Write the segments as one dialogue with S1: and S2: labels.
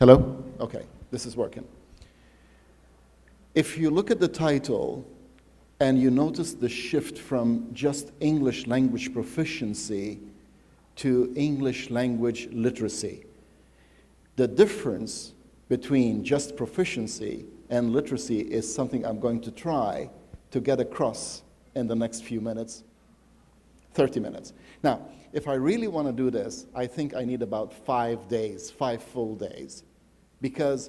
S1: Hello? Okay, this is working. If you look at the title and you notice the shift from just English language proficiency to English language literacy, the difference between just proficiency and literacy is something I'm going to try to get across in the next few minutes, 30 minutes. Now, if I really want to do this, I think I need about 5 days, 5 full days, because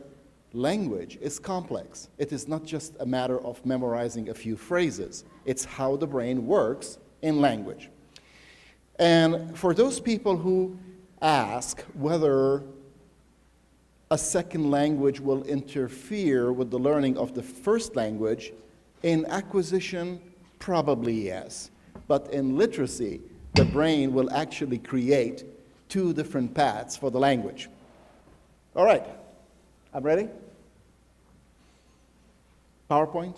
S1: language is complex. It is not just a matter of memorizing a few phrases. It's how the brain works in language. And for those people who ask whether a second language will interfere with the learning of the first language, in acquisition, probably yes. But in literacy, the brain will actually create 2 different paths for the language. All right, I'm ready? PowerPoint?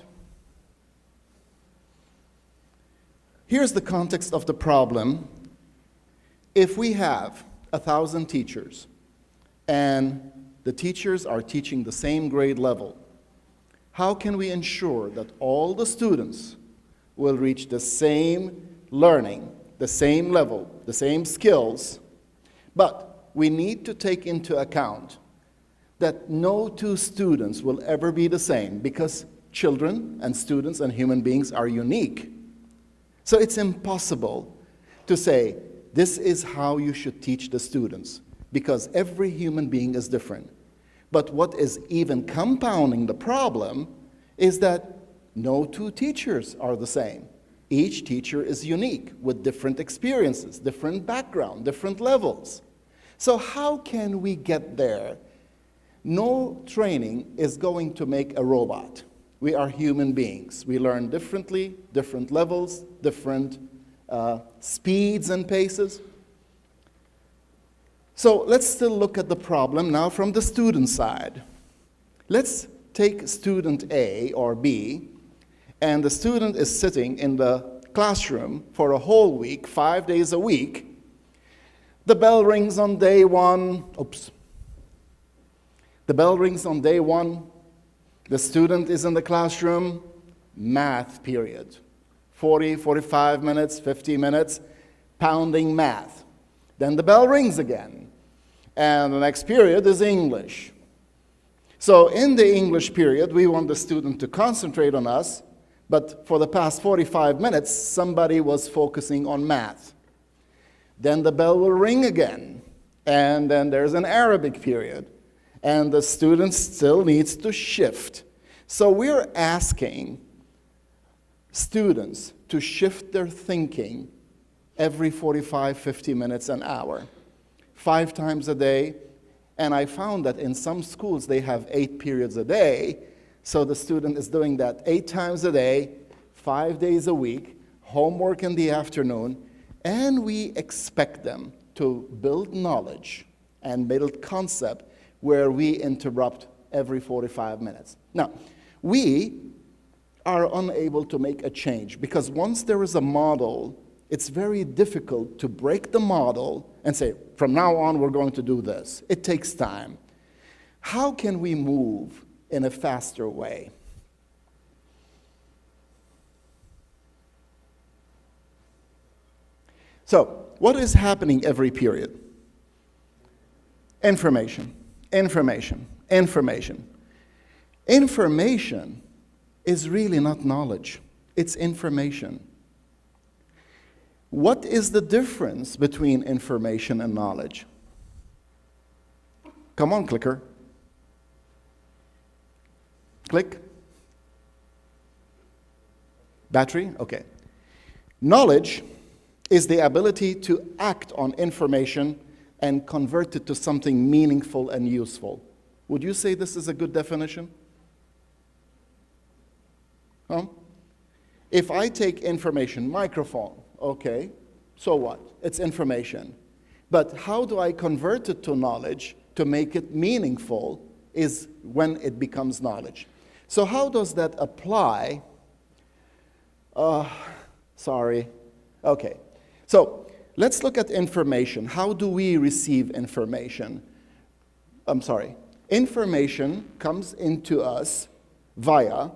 S1: Here's the context of the problem. If we have 1,000 teachers and the teachers are teaching the same grade level, how can we ensure that all the students will reach the same learning, the same level, the same skills? But we need to take into account that no 2 students will ever be the same, because children and students and human beings are unique. So it's impossible to say, this is how you should teach the students, because every human being is different. But what is even compounding the problem is that no 2 teachers are the same. Each teacher is unique with different experiences, different background, different levels. So how can we get there? No training is going to make a robot. We are human beings. We learn differently, different levels, different speeds and paces. So let's still look at the problem now from the student side. Let's take student A or B, and the student is sitting in the classroom for a whole week, 5 days a week. The bell rings on day 1. Oops. The bell rings on day 1. The student is in the classroom, math period. 40, 45 minutes, 50 minutes, pounding math. Then the bell rings again, and the next period is English. So in the English period, we want the student to concentrate on us, but for the past 45 minutes, somebody was focusing on math. Then the bell will ring again, and then there's an Arabic period, and the student still needs to shift. So we're asking students to shift their thinking every 45, 50 minutes, an hour, 5 times a day. And I found that in some schools they have 8 periods a day, so the student is doing that 8 times a day, 5 days a week, homework in the afternoon, and we expect them to build knowledge and build concept where we interrupt every 45 minutes. Now, we are unable to make a change, because once there is a model, it's very difficult to break the model and say, from now on, we're going to do this. It takes time. How can we move in a faster way? So, what is happening every period? Information, information, information. Information is really not knowledge. It's information. What is the difference between information and knowledge? Come on, clicker. Click. Battery? Okay. Knowledge is the ability to act on information and convert it to something meaningful and useful. Would you say this is a good definition? Huh? If I take information, microphone, okay, so what? It's information. But how do I convert it to knowledge to make it meaningful is when it becomes knowledge. So how does that apply? Sorry. Okay. So let's look at information. How do we receive information? I'm sorry. information comes into us via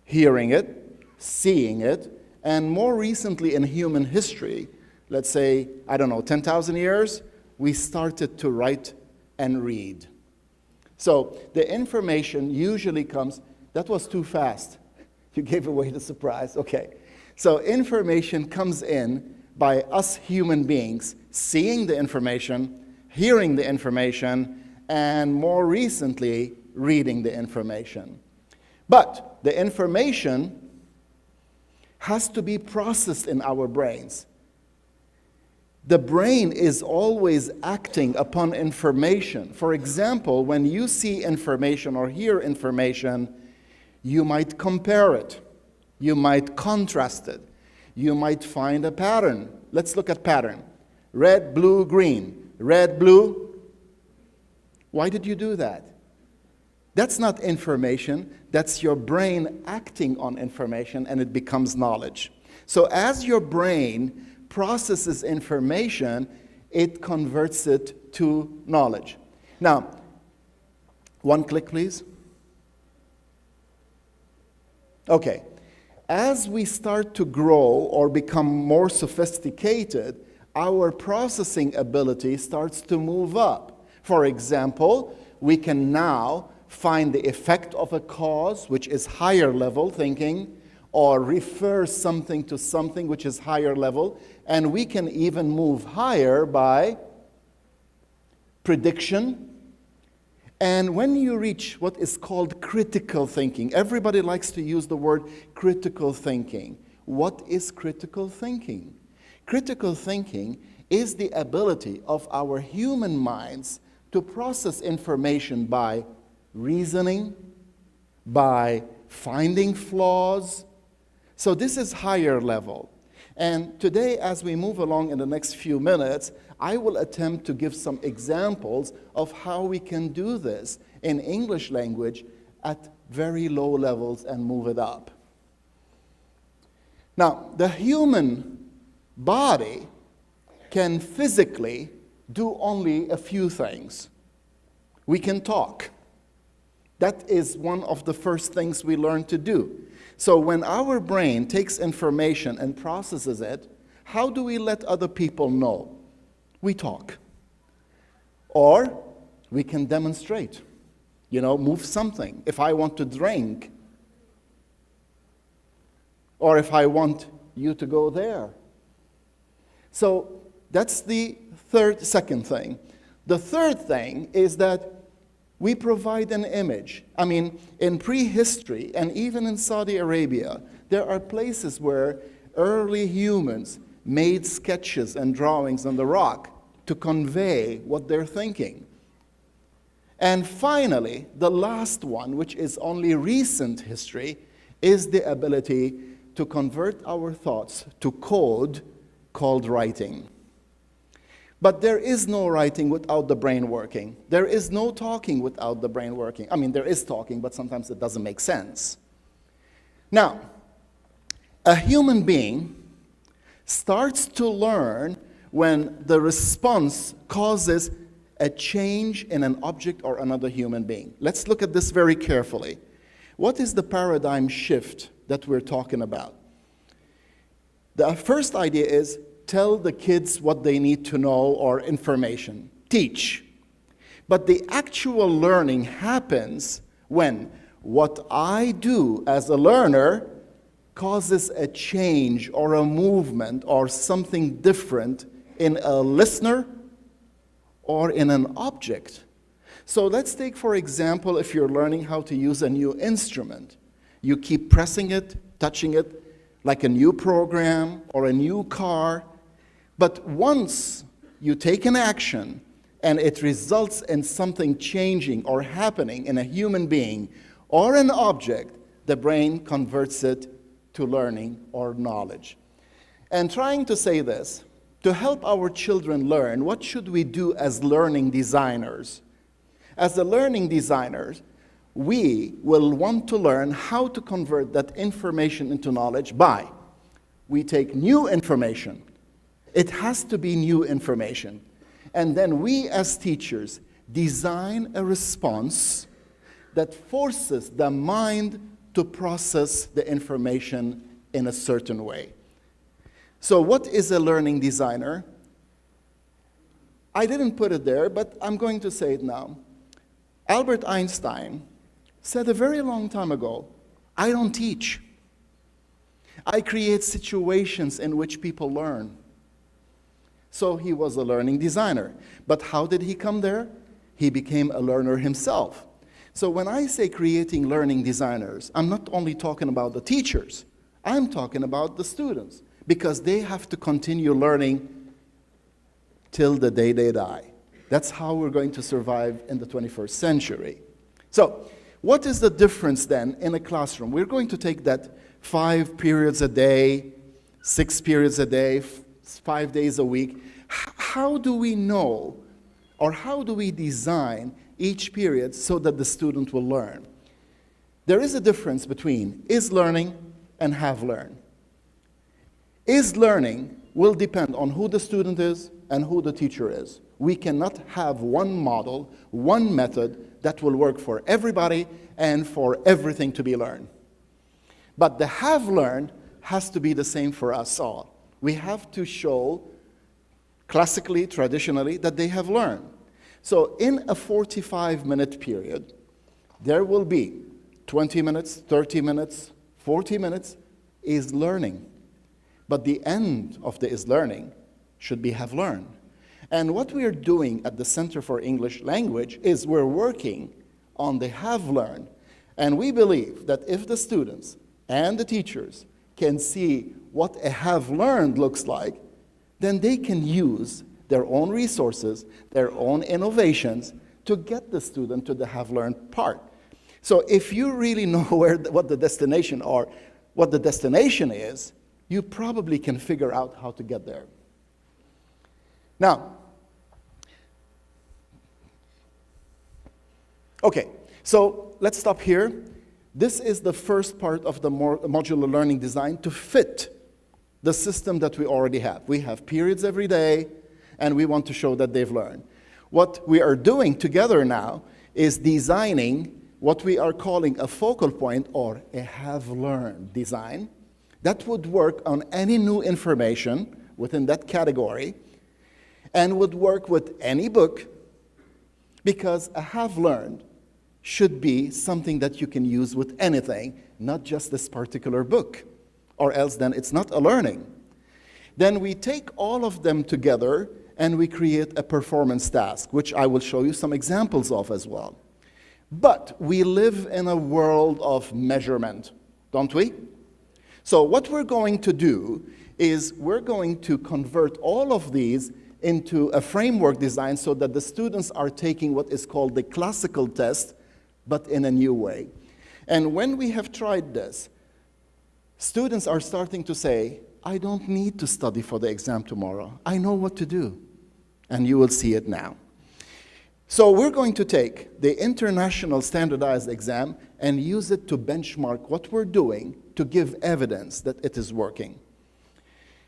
S1: hearing it, seeing it, and more recently in human history, let's say, 10,000 years, we started to write and read. So the information usually comes, that was too fast. You gave away the surprise, okay. So information comes in by us human beings seeing the information, hearing the information, and more recently, reading the information. But the information has to be processed in our brains. The brain is always acting upon information. For example, when you see information or hear information, you might compare it. You might contrast it. You might find a pattern. Let's look at pattern. Red, blue, green. Red, blue. Why did you do that? That's not information. That's your brain acting on information, and it becomes knowledge. So as your brain processes information, it converts it to knowledge. Now, one click, please. Okay. As we start to grow or become more sophisticated, our processing ability starts to move up. For example, we can now find the effect of a cause, which is higher level thinking, or refer something to something, which is higher level, and we can even move higher by prediction. And when you reach what is called critical thinking, everybody likes to use the word critical thinking. What is critical thinking? Critical thinking is the ability of our human minds to process information by reasoning, by finding flaws. So this is higher level. And today, as we move along in the next few minutes, I will attempt to give some examples of how we can do this in English language at very low levels and move it up. Now, the human body can physically do only a few things. We can talk. That is one of the first things we learn to do. So when our brain takes information and processes it, how do we let other people know? We talk. Or we can demonstrate. Move something. If I want to drink, or if I want you to go there. So that's the second thing. The third thing is that we provide an image. In prehistory, and even in Saudi Arabia, there are places where early humans made sketches and drawings on the rock to convey what they're thinking. And finally, the last one, which is only recent history, is the ability to convert our thoughts to code called writing. But there is no writing without the brain working. There is no talking without the brain working. There is talking, but sometimes it doesn't make sense. Now, a human being starts to learn when the response causes a change in an object or another human being. Let's look at this very carefully. What is the paradigm shift that we're talking about? The first idea is tell the kids what they need to know or information. Teach. But the actual learning happens when what I do as a learner causes a change or a movement or something different in a listener or in an object. So let's take, for example, if you're learning how to use a new instrument. You keep pressing it, touching it, like a new program or a new car. But once you take an action and it results in something changing or happening in a human being or an object, the brain converts it to learning or knowledge. And trying to say this, to help our children learn, what should we do as learning designers? As the learning designers, we will want to learn how to convert that information into knowledge by, we take new information. It has to be new information. And then we as teachers design a response that forces the mind to process the information in a certain way. So what is a learning designer? I didn't put it there, but I'm going to say it now. Albert Einstein said a very long time ago, I don't teach. I create situations in which people learn. So he was a learning designer. But how did he come there? He became a learner himself. So when I say creating learning designers, I'm not only talking about the teachers, I'm talking about the students, because they have to continue learning till the day they die. That's how we're going to survive in the 21st century. So what is the difference then in a classroom? We're going to take that 5 periods a day, 6 periods a day, 5 days a week. How do we know, or how do we design each period so that the student will learn? There is a difference between is learning and have learned. Is learning will depend on who the student is and who the teacher is. We cannot have one model, one method that will work for everybody and for everything to be learned. But the have learned has to be the same for us all. We have to show classically, traditionally, that they have learned. So in a 45-minute period, there will be 20 minutes, 30 minutes, 40 minutes is learning. But the end of the is learning should be have learned. And what we are doing at the Center for English Language is we're working on the have learned. And we believe that if the students and the teachers can see what a have learned looks like, then they can use their own resources, their own innovations to get the student to the have learned part. So if you really know what the destination or what the destination is, you probably can figure out how to get there. Now, okay, so let's stop here. This is the first part of the modular learning design to fit the system that we already have. We have periods every day, and we want to show that they've learned. What we are doing together now is designing what we are calling a focal point or a have learned design that would work on any new information within that category and would work with any book, because a have learned should be something that you can use with anything, not just this particular book, or else then it's not a learning. Then we take all of them together and we create a performance task, which I will show you some examples of as well. But we live in a world of measurement, don't we? So what we're going to do is we're going to convert all of these into a framework design so that the students are taking what is called the classical test, but in a new way. And when we have tried this, students are starting to say, I don't need to study for the exam tomorrow. I know what to do. And you will see it now. So we're going to take the international standardized exam and use it to benchmark what we're doing to give evidence that it is working.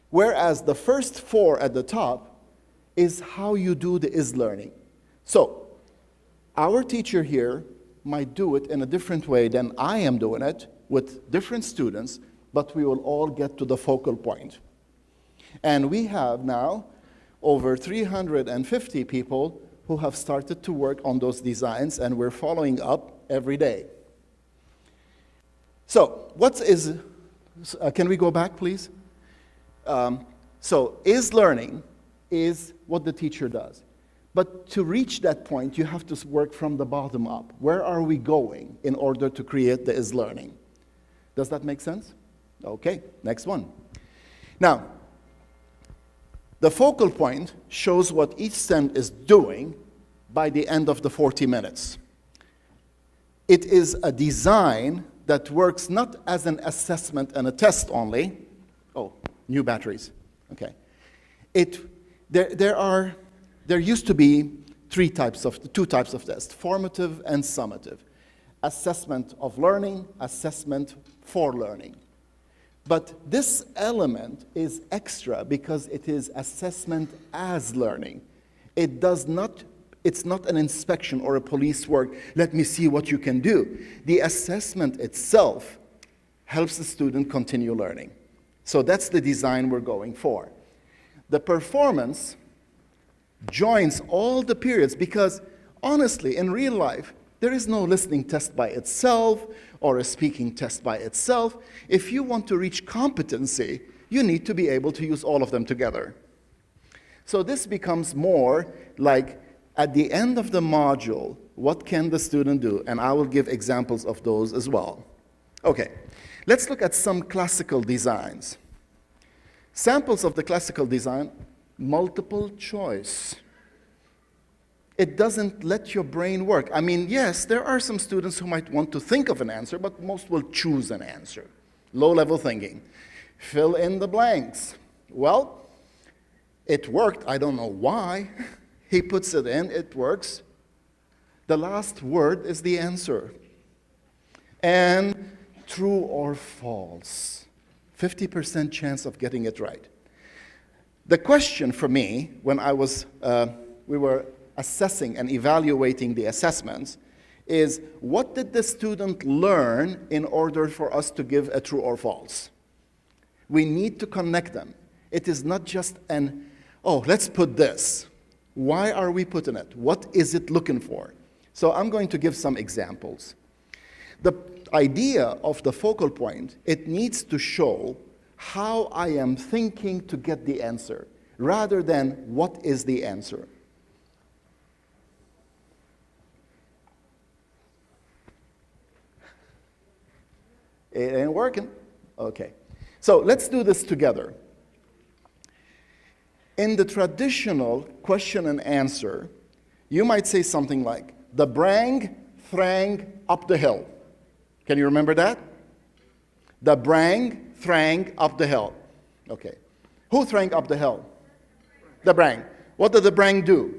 S1: Whereas the first 4 at the top is how you do the is learning. So our teacher here might do it in a different way than I am doing it with different students, but we will all get to the focal point. And we have now over 350 people who have started to work on those designs, and we're following up every day. So what is, can we go back, please? So is learning is what the teacher does. But to reach that point, you have to work from the bottom up. Where are we going in order to create the is learning? Does that make sense? Okay, next one. Now, the focal point shows what each student is doing by the end of the 40 minutes. It is a design that works not as an assessment and a test only. Oh, new batteries. Okay. There used to be two types of tests, formative and summative. Assessment of learning, assessment for learning. But this element is extra because it is assessment as learning. It does not It's not an inspection or a police work. Let me see what you can do. The assessment itself helps the student continue learning. So that's the design we're going for. The performance joins all the periods because, honestly, in real life, there is no listening test by itself or a speaking test by itself. If you want to reach competency, you need to be able to use all of them together. So this becomes more like, at the end of the module, what can the student do? And I will give examples of those as well. Okay, let's look at some classical designs. Samples of the classical design: multiple choice. It doesn't let your brain work. I mean, yes, there are some students who might want to think of an answer, but most will choose an answer. Low-level thinking. Fill in the blanks. Well, it worked. I don't know why. He puts it in, it works. The last word is the answer. And true or false. 50% chance of getting it right. The question for me, when we were assessing and evaluating the assessments, is what did the student learn in order for us to give a true or false? We need to connect them. It is not just oh, let's put this. Why are we putting it? What is it looking for? So I'm going to give some examples. The idea of the focal point, it needs to show how I am thinking to get the answer, rather than what is the answer. It ain't working. Okay. So let's do this together. In the traditional question and answer, you might say something like, the brang thrang up the hill. Can you remember that? The brang thrang up the hill. Okay. Who thrang up the hill? The brang. What did the brang do?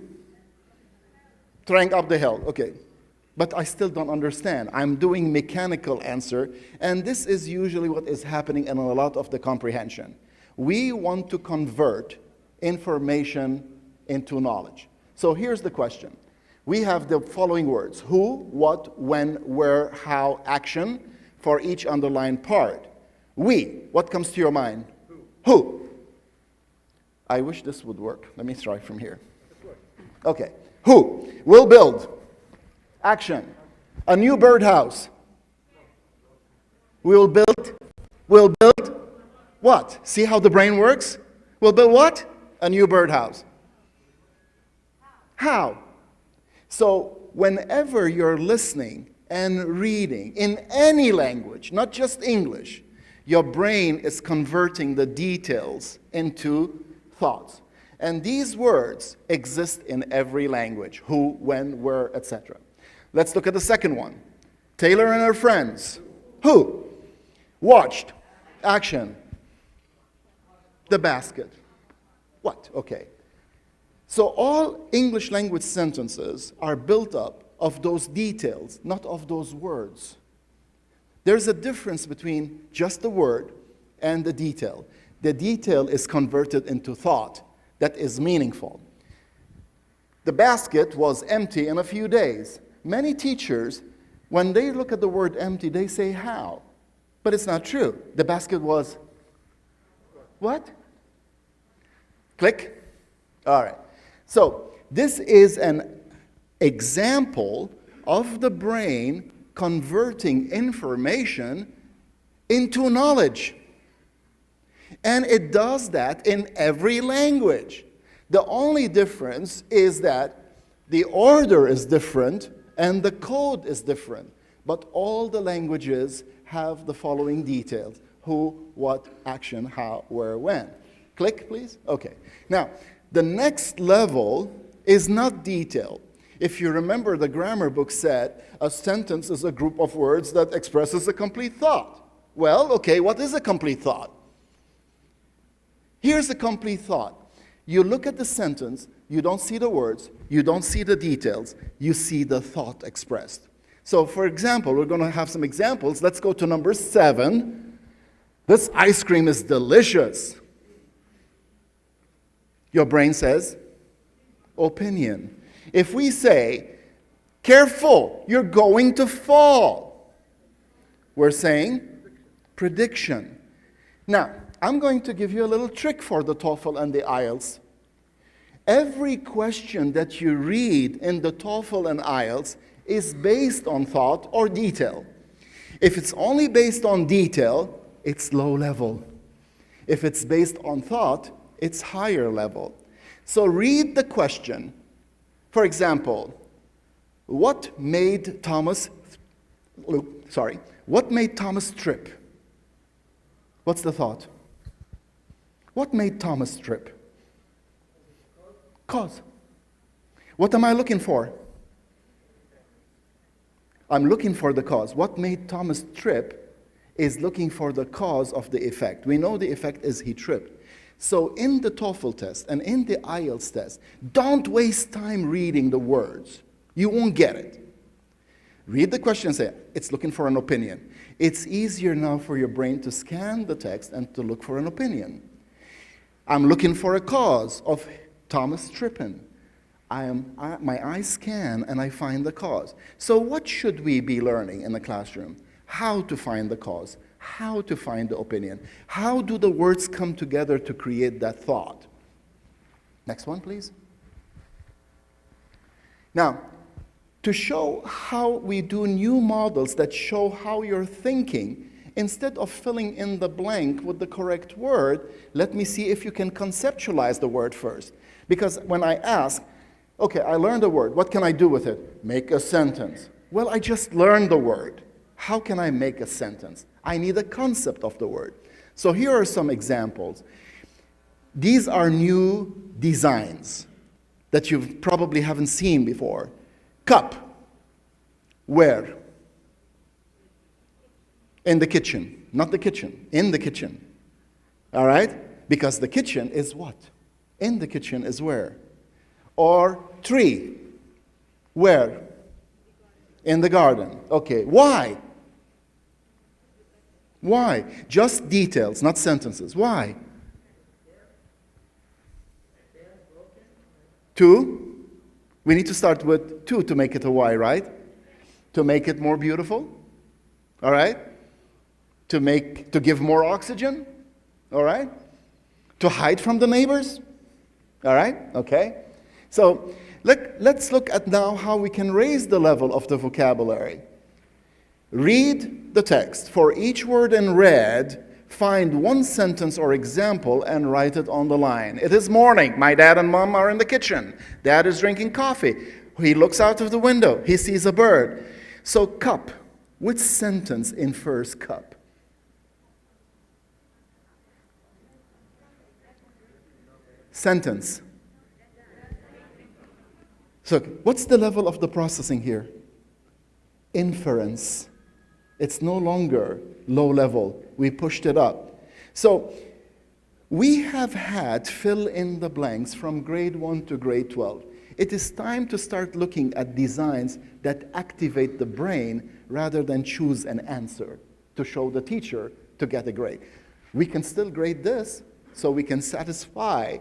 S1: Thrang up the hill. Okay. But I still don't understand. I'm doing mechanical answer, and this is usually what is happening in a lot of the comprehension. We want to convert information into knowledge. So here's the question. We have the following words: who, what, when, where, how, action for each underlined part. We, what comes to your mind? Who? I wish this would work. Let me try from here. Okay. Who will build? Action. A new birdhouse. We'll build what? See how the brain works? We'll build what? A new birdhouse. How? So whenever you're listening and reading in any language, not just English, your brain is converting the details into thoughts. And these words exist in every language: who, when, where, etc. Let's look at the second one. Taylor and her friends. Who? Watched. Action. The basket. What? Okay. So all English language sentences are built up of those details, not of those words. There's a difference between just the word and the detail. The detail is converted into thought that is meaningful. The basket was empty in a few days. Many teachers, when they look at the word empty, they say how? But it's not true. The basket was what? Click. All right. So this is an example of the brain converting information into knowledge. And it does that in every language. The only difference is that the order is different and the code is different. But all the languages have the following details: who, what, action, how, where, when. Click, please. Okay. Now, the next level is not detail. If you remember, the grammar book said a sentence is a group of words that expresses a complete thought. Well, okay, what is a complete thought? Here's a complete thought. You look at the sentence, you don't see the words, you don't see the details, you see the thought expressed. So, for example, we're going to have some examples. Let's go to number 7. This ice cream is delicious. Your brain says, opinion. If we say, careful, you're going to fall, we're saying prediction. Now, I'm going to give you a little trick for the TOEFL and the IELTS. Every question that you read in the TOEFL and IELTS is based on thought or detail. If it's only based on detail, it's low level. If it's based on thought, it's higher level. So read the question. For example, what made Thomas trip? What's the thought? What made Thomas trip? Cause. What am I looking for? I'm looking for the cause. What made Thomas trip is looking for the cause of the effect. We know the effect is he tripped. So in the TOEFL test and in the IELTS test, don't waste time reading the words. You won't get it. Read the question and say, it's looking for an opinion. It's easier now for your brain to scan the text and to look for an opinion. I'm looking for a cause of Thomas tripping. My eyes scan and I find the cause. So what should we be learning in the classroom? How to find the cause, how to find the opinion. How do the words come together to create that thought? Next one, please. Now, to show how we do new models that show how you're thinking, instead of filling in the blank with the correct word, let me see if you can conceptualize the word first. Because when I ask, okay, I learned a word, what can I do with it? Make a sentence. Well, I just learned the word. How can I make a sentence? I need a concept of the word. So here are some examples. These are new designs that you probably haven't seen before. Cup. Where? In the kitchen. Not the kitchen. In the kitchen. All right? Because the kitchen is what? In the kitchen is where? Or tree. Where? In the garden. Okay. Why? Why? Just details, not sentences. Why? Two. We need to start with two to make it a why, right? To make it more beautiful. All right? To give more oxygen. All right? To hide from the neighbors. All right? Okay. So let's look at now how we can raise the level of the vocabulary. Read the text. For each word in red, find one sentence or example and write it on the line. It is morning. My dad and mom are in the kitchen. Dad is drinking coffee. He looks out of the window. He sees a bird. So cup. Which sentence infers cup? Sentence. So what's the level of the processing here? Inference. It's no longer low level. We pushed it up. So we have had fill in the blanks from grade 1 to grade 12. It is time to start looking at designs that activate the brain rather than choose an answer to show the teacher to get a grade. We can still grade this, so we can satisfy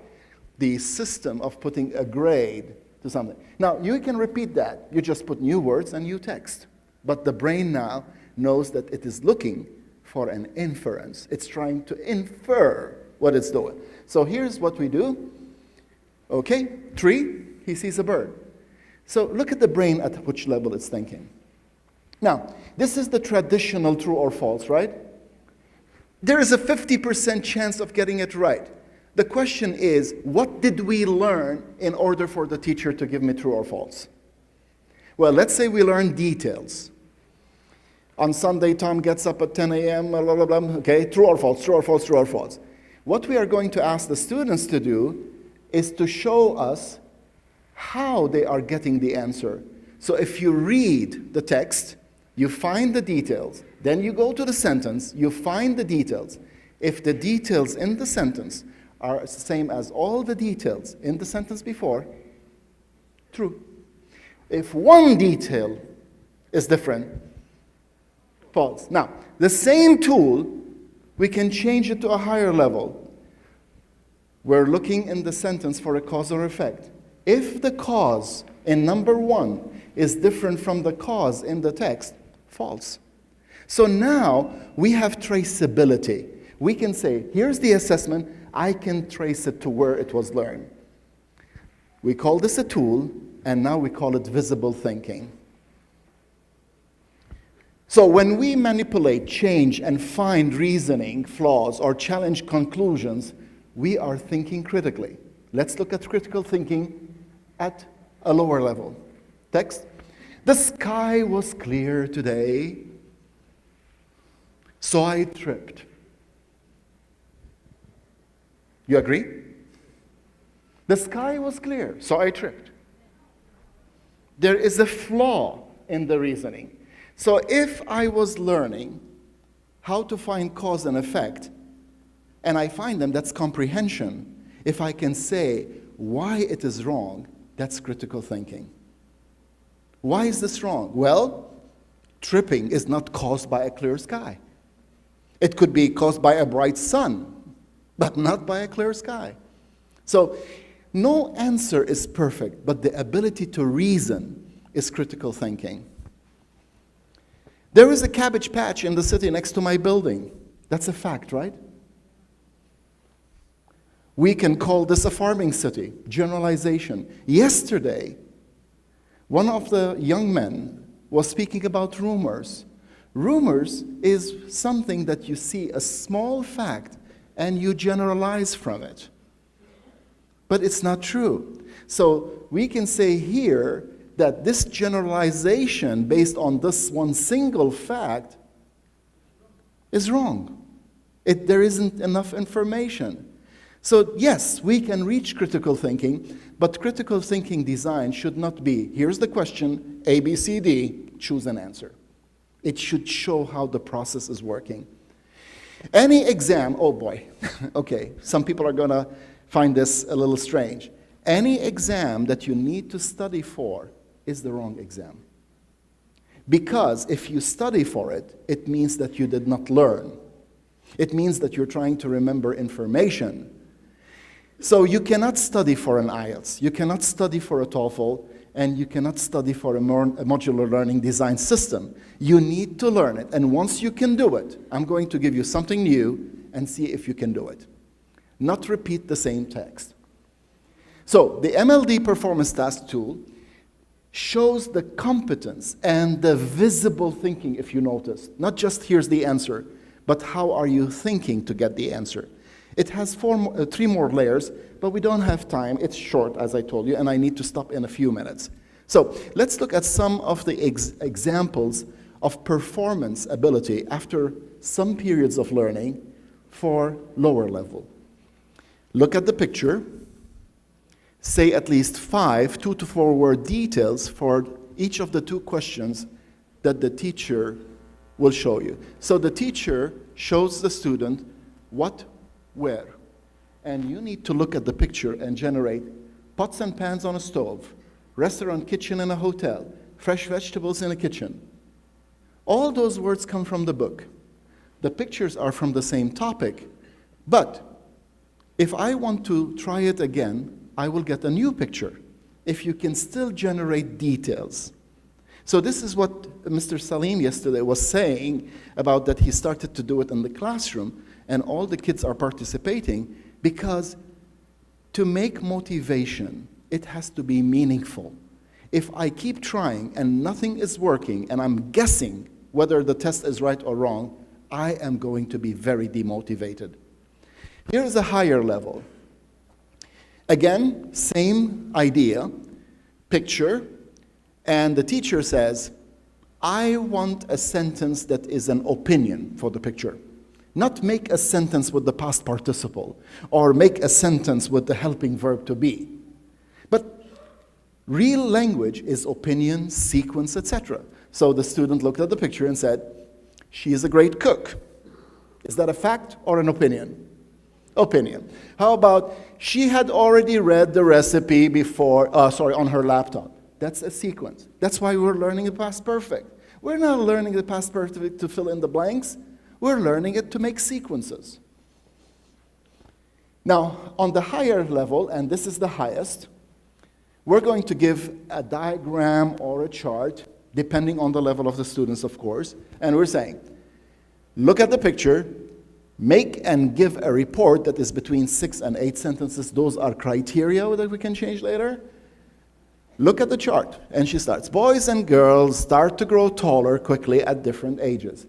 S1: the system of putting a grade to something. Now, you can repeat that. You just put new words and new text. But the brain now knows that it is looking for an inference. It's trying to infer what it's doing. So here's what we do. Okay, tree, he sees a bird. So look at the brain at which level it's thinking. Now, this is the traditional true or false, right? There is a 50% chance of getting it right. The question is, what did we learn in order for the teacher to give me true or false? Well, let's say we learn details. On Sunday, Tom gets up at 10 a.m., blah, blah, blah, okay, true or false, true or false, true or false. What we are going to ask the students to do is to show us how they are getting the answer. So if you read the text, you find the details, then you go to the sentence, you find the details. If the details in the sentence are the same as all the details in the sentence before, true. If one detail is different, false. Now, the same tool, we can change it to a higher level. We're looking in the sentence for a cause or effect. If the cause in number 1 is different from the cause in the text, false. So now we have traceability. We can say, here's the assessment, I can trace it to where it was learned. We call this a tool, and now we call it visible thinking. So when we manipulate, change, and find reasoning flaws or challenge conclusions, we are thinking critically. Let's look at critical thinking at a lower level. Text. The sky was clear today, so I tripped. You agree? The sky was clear, so I tripped. There is a flaw in the reasoning. So if I was learning how to find cause and effect, and I find them, that's comprehension. If I can say why it is wrong, that's critical thinking. Why is this wrong? Well, tripping is not caused by a clear sky. It could be caused by a bright sun, but not by a clear sky. So no answer is perfect, but the ability to reason is critical thinking. There is a cabbage patch in the city next to my building. That's a fact, right? We can call this a farming city, generalization. Yesterday, one of the young men was speaking about rumors. Rumors is something that you see a small fact and you generalize from it. But it's not true. So we can say here that this generalization based on this one single fact is wrong. There isn't enough information. So yes, we can reach critical thinking, but critical thinking design should not be, here's the question, A, B, C, D, choose an answer. It should show how the process is working. Any exam, oh boy, okay, some people are gonna find this a little strange. Any exam that you need to study for is the wrong exam. Because if you study for it, it means that you did not learn. It means that you're trying to remember information. So you cannot study for an IELTS, you cannot study for a TOEFL, and you cannot study for a modular learning design system. You need to learn it, and once you can do it, I'm going to give you something new and see if you can do it. Not repeat the same text. So the MLD Performance Task Tool shows the competence and the visible thinking, if you notice. Not just here's the answer, but how are you thinking to get the answer. It has three more layers, but we don't have time. It's short, as I told you, and I need to stop in a few minutes. So let's look at some of the examples of performance ability after some periods of learning for lower level. Look at the picture. Say at least 5 2 to 4 word details for each of the 2 questions that the teacher will show you. So the teacher shows the student what, where. And you need to look at the picture and generate pots and pans on a stove, restaurant kitchen in a hotel, fresh vegetables in a kitchen. All those words come from the book. The pictures are from the same topic. But if I want to try it again, I will get a new picture if you can still generate details. So this is what Mr. Salim yesterday was saying about that he started to do it in the classroom and all the kids are participating because to make motivation, it has to be meaningful. If I keep trying and nothing is working and I'm guessing whether the test is right or wrong, I am going to be very demotivated. Here is a higher level. Again, same idea, picture, and the teacher says, I want a sentence that is an opinion for the picture. Not make a sentence with the past participle, or make a sentence with the helping verb to be. But real language is opinion, sequence, etc. So the student looked at the picture and said, she is a great cook. Is that a fact or an opinion? Opinion. How about, she had already read the recipe before, on her laptop. That's a sequence. That's why we're learning the past perfect. We're not learning the past perfect to fill in the blanks. We're learning it to make sequences. Now, on the higher level, and this is the highest, We're going to give a diagram or a chart, depending on the level of the students, of course, and we're saying, look at the picture, make and give a report that is between 6 and 8 sentences. Those are criteria that we can change later. Look at the chart, and she starts. Boys and girls start to grow taller quickly at different ages.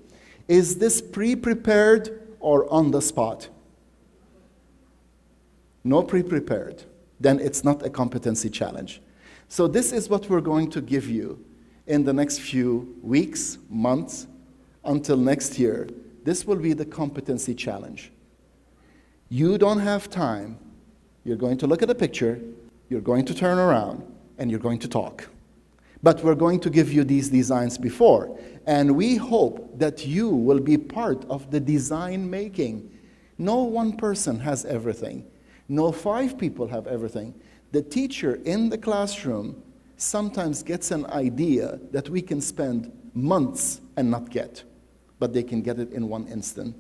S1: Is this pre-prepared or on the spot? No pre-prepared. Then it's not a competency challenge. So this is what we're going to give you in the next few weeks, months, until next year. This will be the competency challenge. You don't have time. You're going to look at the picture, you're going to turn around, and you're going to talk. But we're going to give you these designs before, and we hope that you will be part of the design making. No one person has everything. No 5 people have everything. The teacher in the classroom sometimes gets an idea that we can spend months and not get, but they can get it in one instant.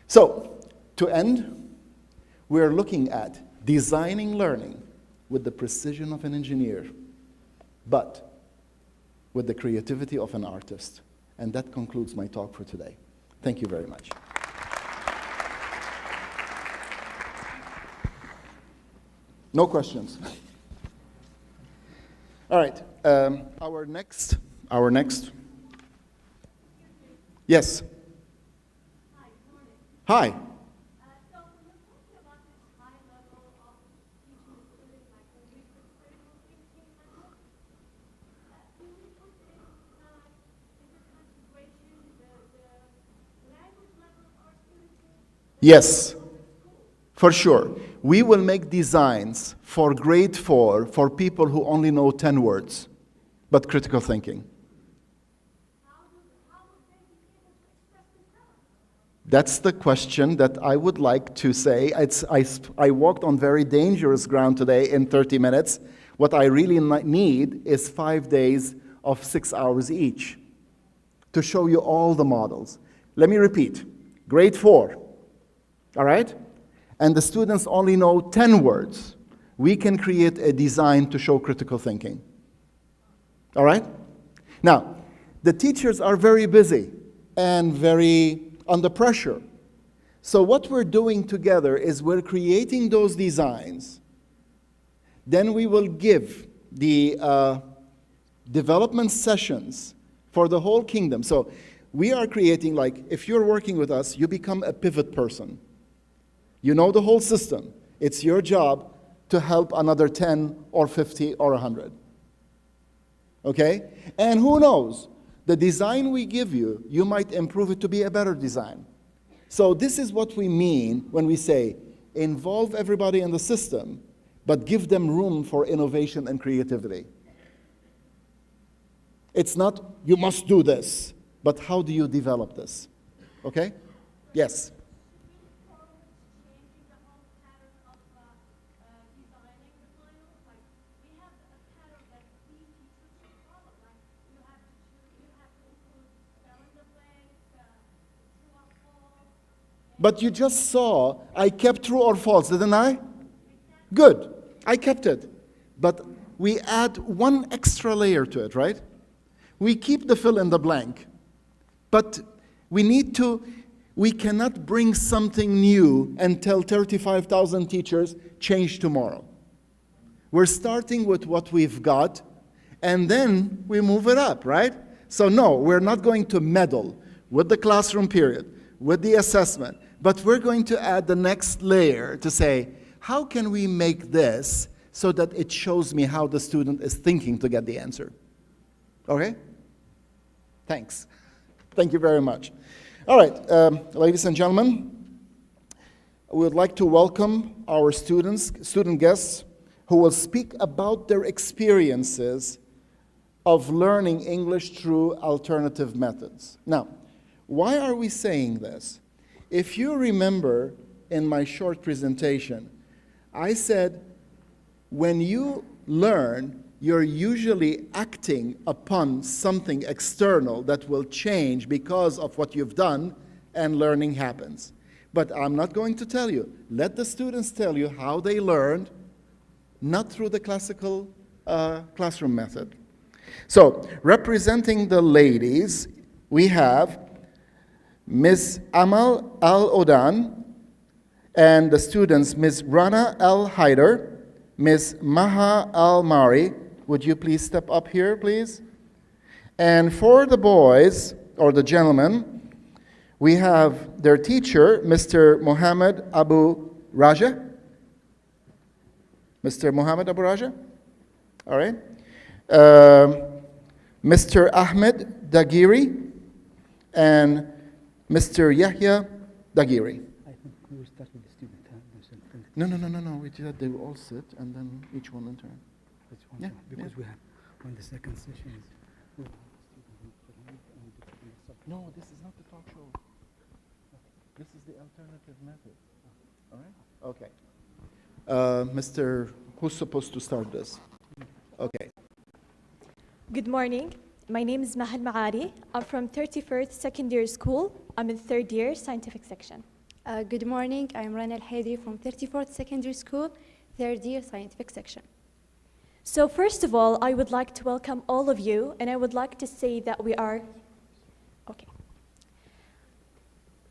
S1: So, to end, we're looking at designing learning with the precision of an engineer, but with the creativity of an artist. And that concludes my talk for today. Thank you very much. No questions. All right, our next. Yes. Hi.
S2: So when you're talking about this high level of teaching the students, like when you use the critical thinking method, do we put in the consideration the language level of our students?
S1: Yes, for sure. We will make designs for grade 4 for people who only know 10 words, but critical thinking. That's the question that I would like to say. I walked on very dangerous ground today in 30 minutes. What I really need is 5 days of 6 hours each to show you all the models. Let me repeat. Grade 4, all right? And the students only know 10 words. We can create a design to show critical thinking. All right? Now, the teachers are very busy and very under pressure. So what we're doing together is we're creating those designs. Then we will give the development sessions for the whole kingdom. So we are creating, like, if you're working with us, you become a pivot person. You know the whole system. It's your job to help another 10 or 50 or 100. Okay? And who knows? The design we give you, you might improve it to be a better design. So this is what we mean when we say, involve everybody in the system, but give them room for innovation and creativity. It's not, you must do this, but how do you develop this? Okay? Yes? But you just saw, I kept true or false, didn't I? Good, I kept it. But we add one extra layer to it, right? We keep the fill in the blank. But we cannot bring something new and tell 35,000 teachers, change tomorrow. We're starting with what we've got, and then we move it up, right? So no, we're not going to meddle with the classroom period, with the assessment, but we're going to add the next layer to say, how can we make this so that it shows me how the student is thinking to get the answer? Okay? Thanks. Thank you very much. All right, ladies and gentlemen, we would like to welcome our student guests who will speak about their experiences of learning English through alternative methods. Now, why are we saying this? If you remember in my short presentation, I said when you learn, you're usually acting upon something external that will change because of what you've done, and learning happens. But I'm not going to tell you. Let the students tell you how they learned, not through the classical classroom method. So, representing the ladies, we have Ms. Amal Al-Odan, and the students, Ms. Rana Al-Haider, Ms. Maha Al-Mari. Would you please step up here, please? And for the boys, or the gentlemen, we have their teacher, Mr. Mohammed Abu Raja. Mr. Mohammed Abu Raja? All right. Mr. Ahmed Dagiri and Mr. Yahya Dagiri.
S3: I think we will start with the student.
S1: No. We did. They will all sit and then each one in turn.
S3: That's one
S1: Yeah,
S3: thing, because
S1: yeah.
S3: we have, when the second session is, we'll have the student.
S1: No, this is not the talk show. This is the alternative method. All right? Okay. Mr. Who's supposed to start this? Okay.
S4: Good morning. My name is Mahal Maari. I'm from 31st Secondary School. I'm in third year scientific section.
S5: Good morning, I'm Rana Al-Haidri from 34th Secondary School, third year scientific section.
S4: So first of all, I would like to welcome all of you, and I would like to say that we are, okay.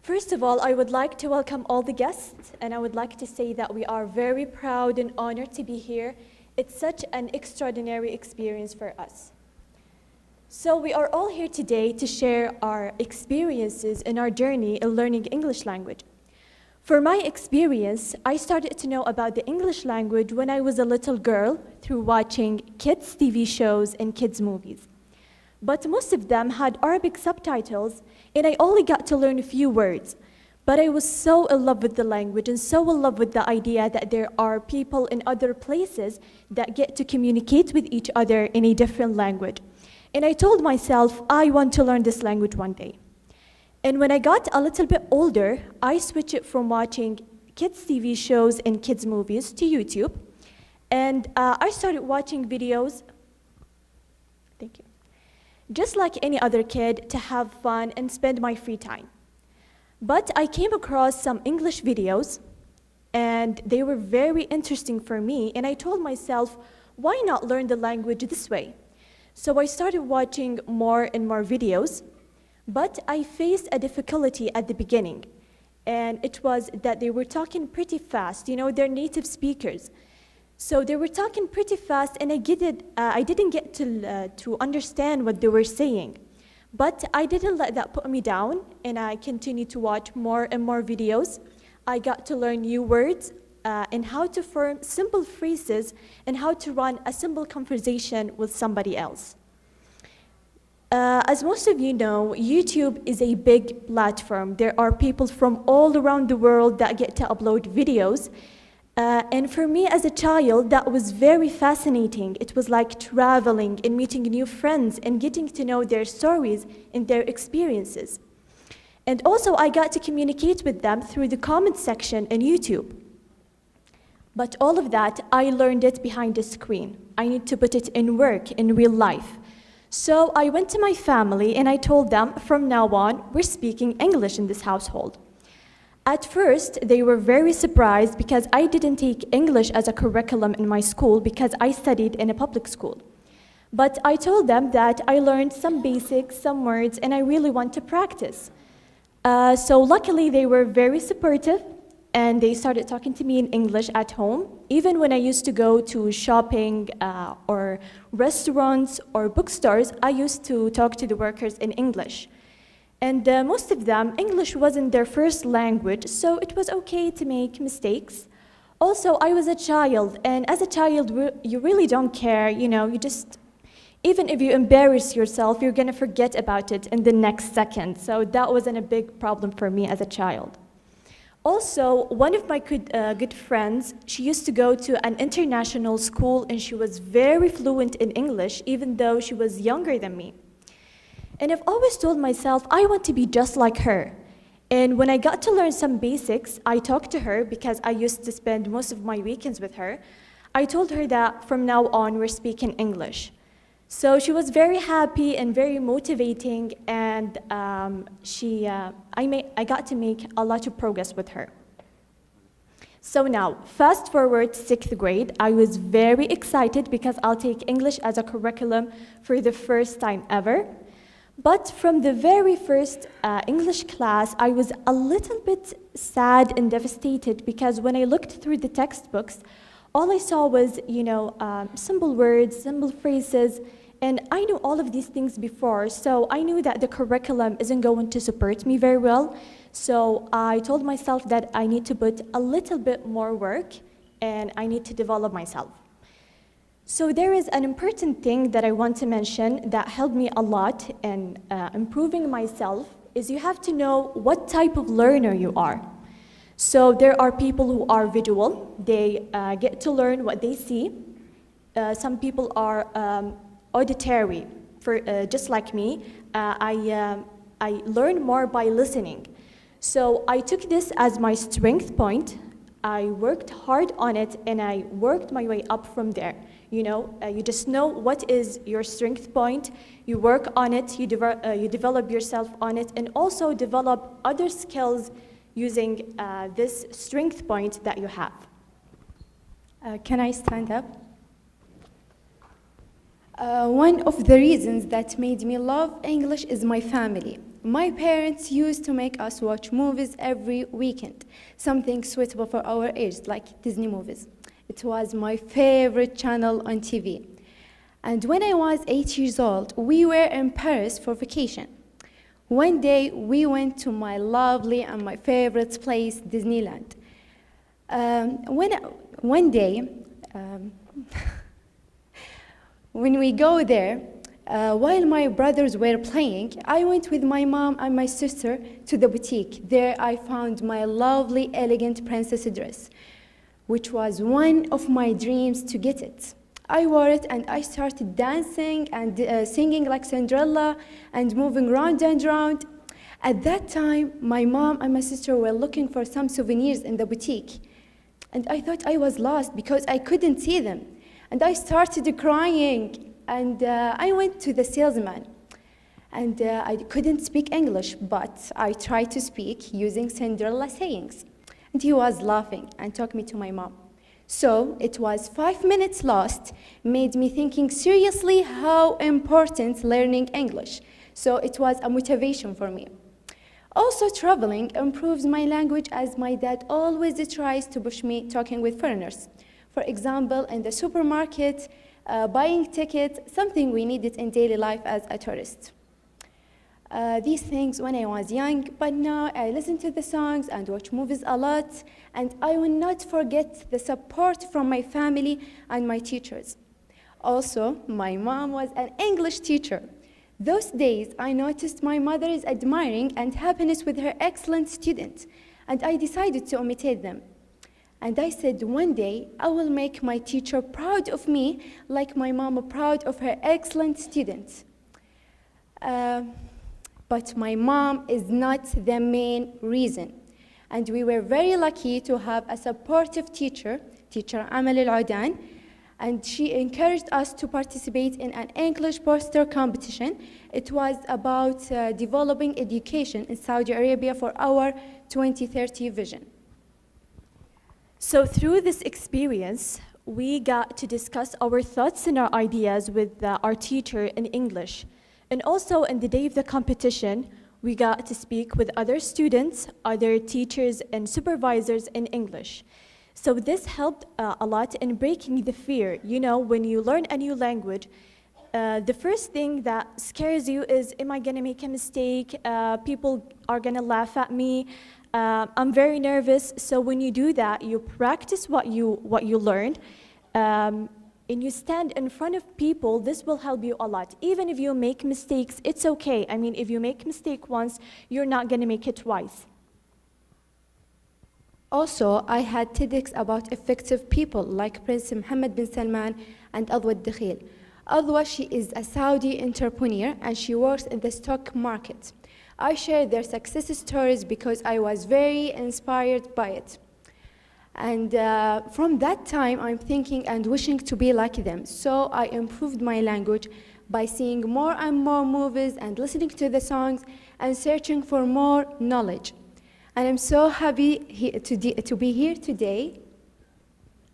S4: First of all, I would like to welcome all the guests, and I would like to say that we are very proud and honored to be here. It's such an extraordinary experience for us. So we are all here today to share our experiences in our journey in learning English language. For my experience, I started to know about the English language when I was a little girl through watching kids' TV shows and kids' movies. But most of them had Arabic subtitles, and I only got to learn a few words. But I was so in love with the language and so in love with the idea that there are people in other places that get to communicate with each other in a different language. And I told myself, I want to learn this language one day. And when I got a little bit older, I switched it from watching kids' TV shows and kids' movies to YouTube. And I started watching videos, thank you, just like any other kid, to have fun and spend my free time. But I came across some English videos, and they were very interesting for me, and I told myself, why not learn the language this way? So I started watching more and more videos, but I faced a difficulty at the beginning, and it was that they were talking pretty fast. You know, they're native speakers. So they were talking pretty fast, and I didn't get to understand what they were saying. But I didn't let that put me down, and I continued to watch more and more videos. I got to learn new words and how to form simple phrases and how to run a simple conversation with somebody else. As most of you know, YouTube is a big platform. There are people from all around the world that get to upload videos. And for me as a child, that was very fascinating. It was like traveling and meeting new friends and getting to know their stories and their experiences. And also, I got to communicate with them through the comment section on YouTube. But all of that, I learned it behind the screen. I need to put it in work, in real life. So I went to my family and I told them, from now on, we're speaking English in this household. At first, they were very surprised because I didn't take English as a curriculum in my school because I studied in a public school. But I told them that I learned some basics, some words, and I really want to practice. So luckily, they were very supportive, and they started talking to me in English at home. Even when I used to go to shopping or restaurants or bookstores, I used to talk to the workers in English. And most of them, English wasn't their first language, so it was okay to make mistakes. Also, I was a child, and as a child, you really don't care, you know, you just, even if you embarrass yourself, you're gonna forget about it in the next second. So that wasn't a big problem for me as a child. Also, one of my good friends, she used to go to an international school, and she was very fluent in English, even though she was younger than me. And I've always told myself, I want to be just like her. And when I got to learn some basics, I talked to her because I used to spend most of my weekends with her. I told her that from now on, we're speaking English. So she was very happy and very motivating, and I got to make a lot of progress with her. So now, fast forward 6th grade, I was very excited because I'll take English as a curriculum for the first time ever. But from the very first English class, I was a little bit sad and devastated because when I looked through the textbooks, all I saw was, simple words, simple phrases, and I knew all of these things before, so I knew that the curriculum isn't going to support me very well. So I told myself that I need to put a little bit more work and I need to develop myself. So there is an important thing that I want to mention that helped me a lot in improving myself is you have to know what type of learner you are. So there are people who are visual. They get to learn what they see. Some people are auditory, just like me. I learn more by listening. So I took this as my strength point. I worked hard on it and I worked my way up from there. You just know what is your strength point, you work on it, you develop yourself on it, and also develop other skills using this strength point that you have.
S5: Can I stand up? One of the reasons that made me love English is my family. My parents used to make us watch movies every weekend, something suitable for our age, like Disney movies. It was my favorite channel on TV. And when I was 8 years old, we were in Paris for vacation. One day, we went to my lovely and my favorite place, Disneyland. One day, when we go there, while my brothers were playing, I went with my mom and my sister to the boutique. There I found my lovely, elegant princess dress, which was one of my dreams to get it. I wore it and I started dancing and singing like Cinderella and moving round and round. At that time, my mom and my sister were looking for some souvenirs in the boutique. And I thought I was lost because I couldn't see them. And I started crying. And I went to the salesman, and I couldn't speak English, but I tried to speak using Cinderella sayings. And he was laughing and took me to my mom. So it was 5 minutes lost, made me thinking seriously how important learning English. So it was a motivation for me. Also, traveling improves my language as my dad always tries to push me talking with foreigners. For example, in the supermarket, buying tickets, something we needed in daily life as a tourist. These things when I was young, but now I listen to the songs and watch movies a lot, and I will not forget the support from my family and my teachers. Also, my mom was an English teacher. Those days, I noticed my mother's admiring and happiness with her excellent student, and I decided to imitate them. And I said, one day, I will make my teacher proud of me, like my mom proud of her excellent students. But my mom is not the main reason. And we were very lucky to have a supportive teacher, Teacher Amal Al-Udan, and she encouraged us to participate in an English poster competition. It was about developing education in Saudi Arabia for our 2030 vision.
S4: So through this experience, we got to discuss our thoughts and our ideas with our teacher in English. And also on the day of the competition, we got to speak with other students, other teachers and supervisors in English. So this helped a lot in breaking the fear. When you learn a new language, the first thing that scares you is, am I gonna make a mistake? People are gonna laugh at me. I'm very nervous. So when you do that, you practice what you learned, and you stand in front of people. This will help you a lot. Even if you make mistakes, it's okay. I mean, if you make a mistake once, you're not gonna make it twice.
S5: Also, I had TEDx about effective people like Prince Mohammed bin Salman and Adwa Dakhil. Adwa, she is a Saudi entrepreneur and she works in the stock market. I shared their success stories because I was very inspired by it. And from that time, I'm thinking and wishing to be like them. So I improved my language by seeing more and more movies and listening to the songs and searching for more knowledge. And I'm so happy to be here today.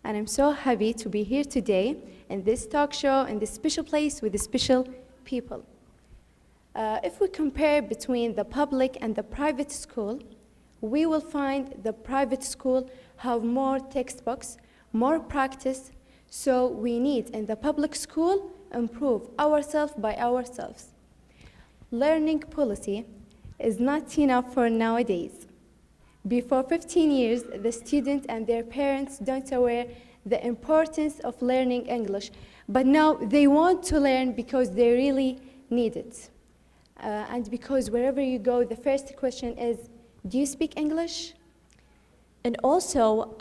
S5: And I'm so happy to be here today in this talk show, in this special place with the special people. If we compare between the public and the private school, we will find the private school have more textbooks, more practice, so we need in the public school improve ourselves by ourselves. Learning policy is not enough for nowadays. Before 15 years, the student and their parents don't aware the importance of learning English, but now they want to learn because they really need it. And because wherever you go, the first question is, do you speak English?
S4: And also,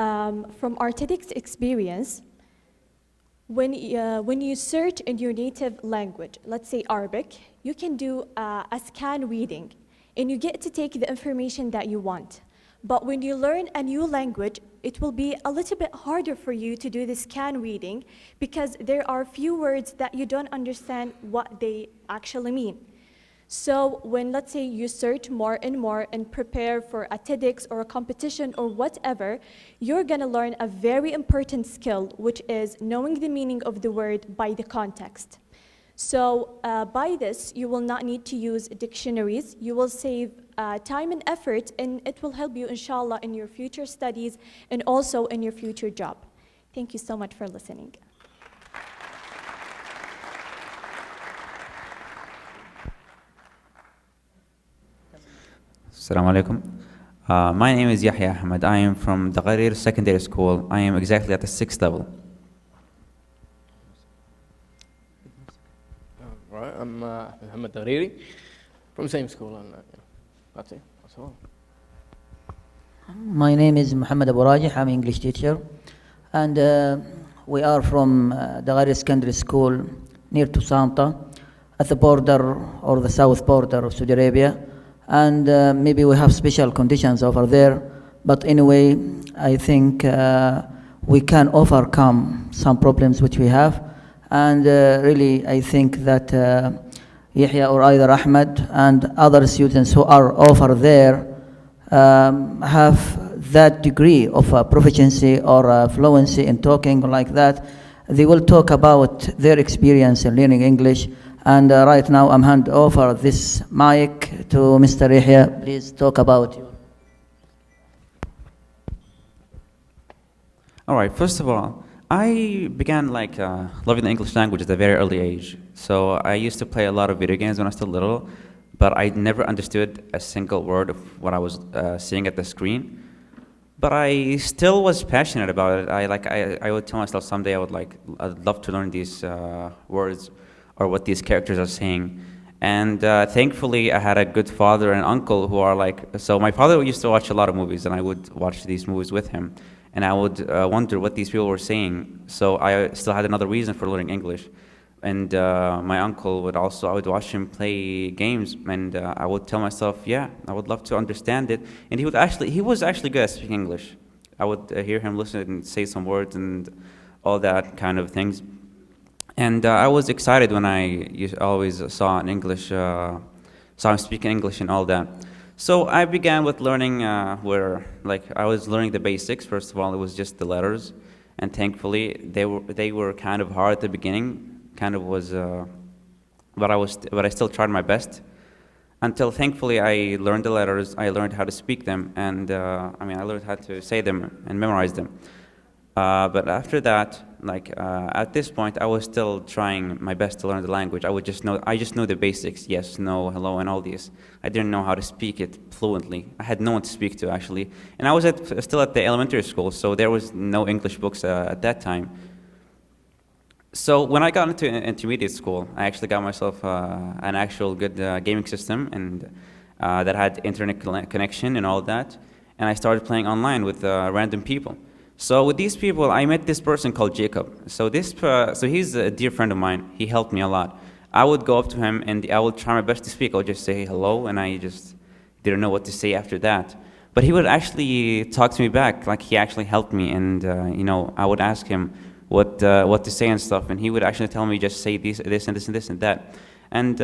S4: from our TEDx experience, when you search in your native language, let's say Arabic, you can do a scan reading, and you get to take the information that you want. But when you learn a new language, it will be a little bit harder for you to do the scan reading because there are few words that you don't understand what they actually mean. So when, let's say, you search more and prepare for a TEDx or a competition or whatever, you're going to learn a very important skill, which is knowing the meaning of the word by the context. So by this, you will not need to use dictionaries. You will save time and effort, and it will help you, inshallah, in your future studies and also in your future job. Thank you so much for listening.
S6: Assalamu alaikum. My name is Yahya Ahmed. I am from the Gharir Secondary School. I am exactly at the 6th level.
S7: Right, I'm Mohammed Ghariri from the same school, and that's it. That's all.
S8: My name is Muhammad Abu Rajih. I'm an English teacher, and we are from the Gharir Secondary School near to Santa, at the border or the south border of Saudi Arabia. And maybe we have special conditions over there, but anyway, I think we can overcome some problems which we have. And really, I think that Yahya or either Ahmed and other students who are over there have that degree of proficiency or fluency in talking like that. They will talk about their experience in learning English. And right now, I'm hand over this mic to Mr. Yahya. Please talk about you.
S6: All right, first of all, I began loving the English language at a very early age. So I used to play a lot of video games when I was still little, but I never understood a single word of what I was seeing at the screen. But I still was passionate about it. I would tell myself someday I'd love to learn these words or what these characters are saying. And thankfully, I had a good father and uncle who are so my father used to watch a lot of movies, and I would watch these movies with him. And I would wonder what these people were saying. So I still had another reason for learning English. And my uncle I would watch him play games, and I would tell myself, yeah, I would love to understand it. And he was actually good at speaking English. I would hear him listen and say some words and all that kind of things. And I was excited when I always saw him speaking English and all that. So I began with learning I was learning the basics. First of all, it was just the letters, and thankfully they were kind of hard at the beginning. But I still tried my best until thankfully I learned the letters. I learned how to speak them, and I learned how to say them and memorize them. But after that, at this point, I was still trying my best to learn the language. I just know the basics, yes, no, hello, and all these. I didn't know how to speak it fluently. I had no one to speak to, actually. And I was still at the elementary school, so there was no English books at that time. So when I got into intermediate school, I actually got myself an actual good gaming system, and that had internet connection and all that. And I started playing online with random people. So with these people, I met this person called Jacob. So he's a dear friend of mine. He helped me a lot. I would go up to him and I would try my best to speak. I would just say hello, and I just didn't know what to say after that. But he would actually talk to me back, like he actually helped me. And I would ask him what to say and stuff, and he would actually tell me just say this and this and this and that. And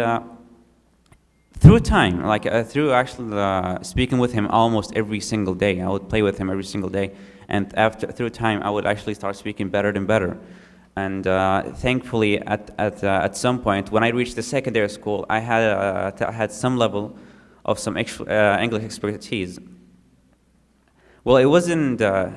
S6: through time, like through actually speaking with him almost every single day. I would play with him every single day, and through time, I would actually start speaking better and better. And thankfully, at some point, when I reached the secondary school, I had some level of some English expertise. Well, it wasn't. It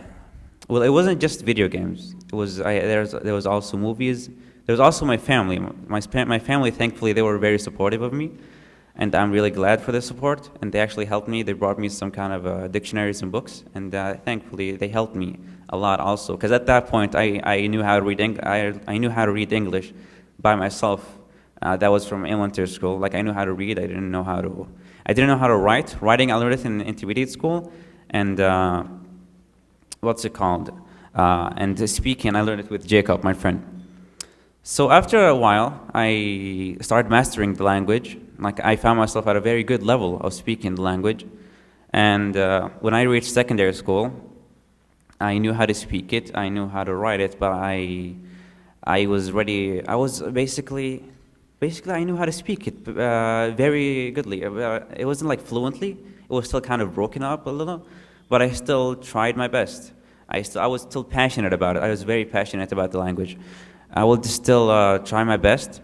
S6: wasn't just video games. It was there was also movies. There was also my family. My family, thankfully, they were very supportive of me, and I'm really glad for the support. And they actually helped me. They brought me some kind of dictionaries and books, and thankfully, they helped me a lot also. Because at that point, I knew how to read I knew how to read English by myself. That was from elementary school. Like I knew how to read. I didn't know how to write. Writing, I learned it in intermediate school, and what's it called? And speaking, I learned it with Jacob, my friend. So after a while, I started mastering the language. Like I found myself at a very good level of speaking the language. And when I reached secondary school, I knew how to speak it, I knew how to write it, but I was ready. I was basically I knew how to speak it very goodly. It wasn't like fluently. It was still kind of broken up a little, but I still tried my best. I was still passionate about it. I was very passionate about the language. I will still try my best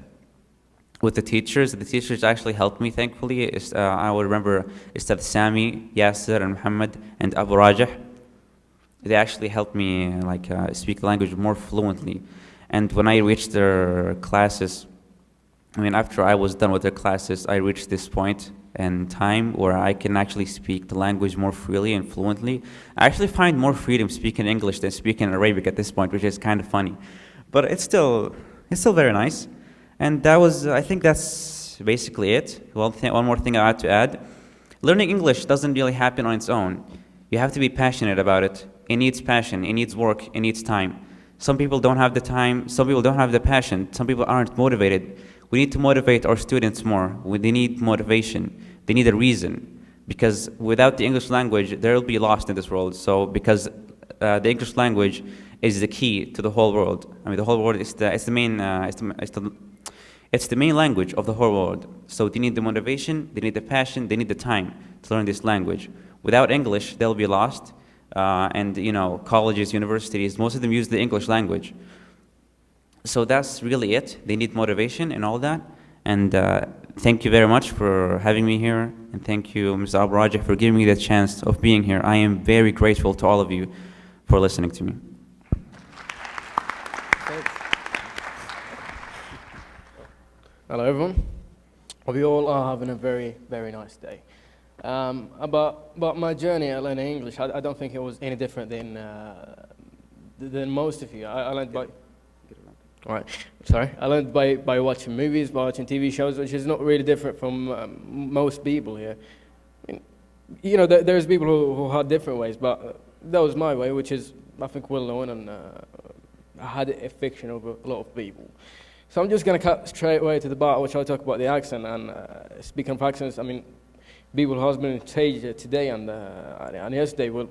S6: with the teachers. The teachers actually helped me, thankfully. I will remember Ustad Sami, Yasser, and Muhammad, and Abu Rajah. They actually helped me speak the language more fluently. And when I reached their classes, after I was done with their classes, I reached this point in time where I can actually speak the language more freely and fluently. I actually find more freedom speaking English than speaking Arabic at this point, which is kind of funny. But it's still very nice. And I think that's basically it. One more thing I had to add. Learning English doesn't really happen on its own. You have to be passionate about it. It needs passion, it needs work, it needs time. Some people don't have the time, some people don't have the passion, some people aren't motivated. We need to motivate our students more. They need motivation. They need a reason. Because without the English language, they'll be lost in this world. So because the English language is the key to the whole world. The whole world is the main language of the whole world. So they need the motivation, they need the passion, they need the time to learn this language. Without English, they'll be lost. And colleges, universities, most of them use the English language. So that's really it. They need motivation and all that. And thank you very much for having me here. And thank you, Mr. Abu Rajah, for giving me the chance of being here. I am very grateful to all of you for listening to me.
S7: Hello, everyone. Hope you all are having a very, very nice day. About my journey at learning English, I don't think it was any different than most of you. I learned by... All right, sorry. I learned by watching movies, by watching TV shows, which is not really different from most people here. There's people who had different ways, but that was my way, which is, I think, well known, and I had it affection over a lot of people. So I'm just going to cut straight away to the part, which I'll talk about the accent. And speaking of accents, people who have been on stage today and yesterday were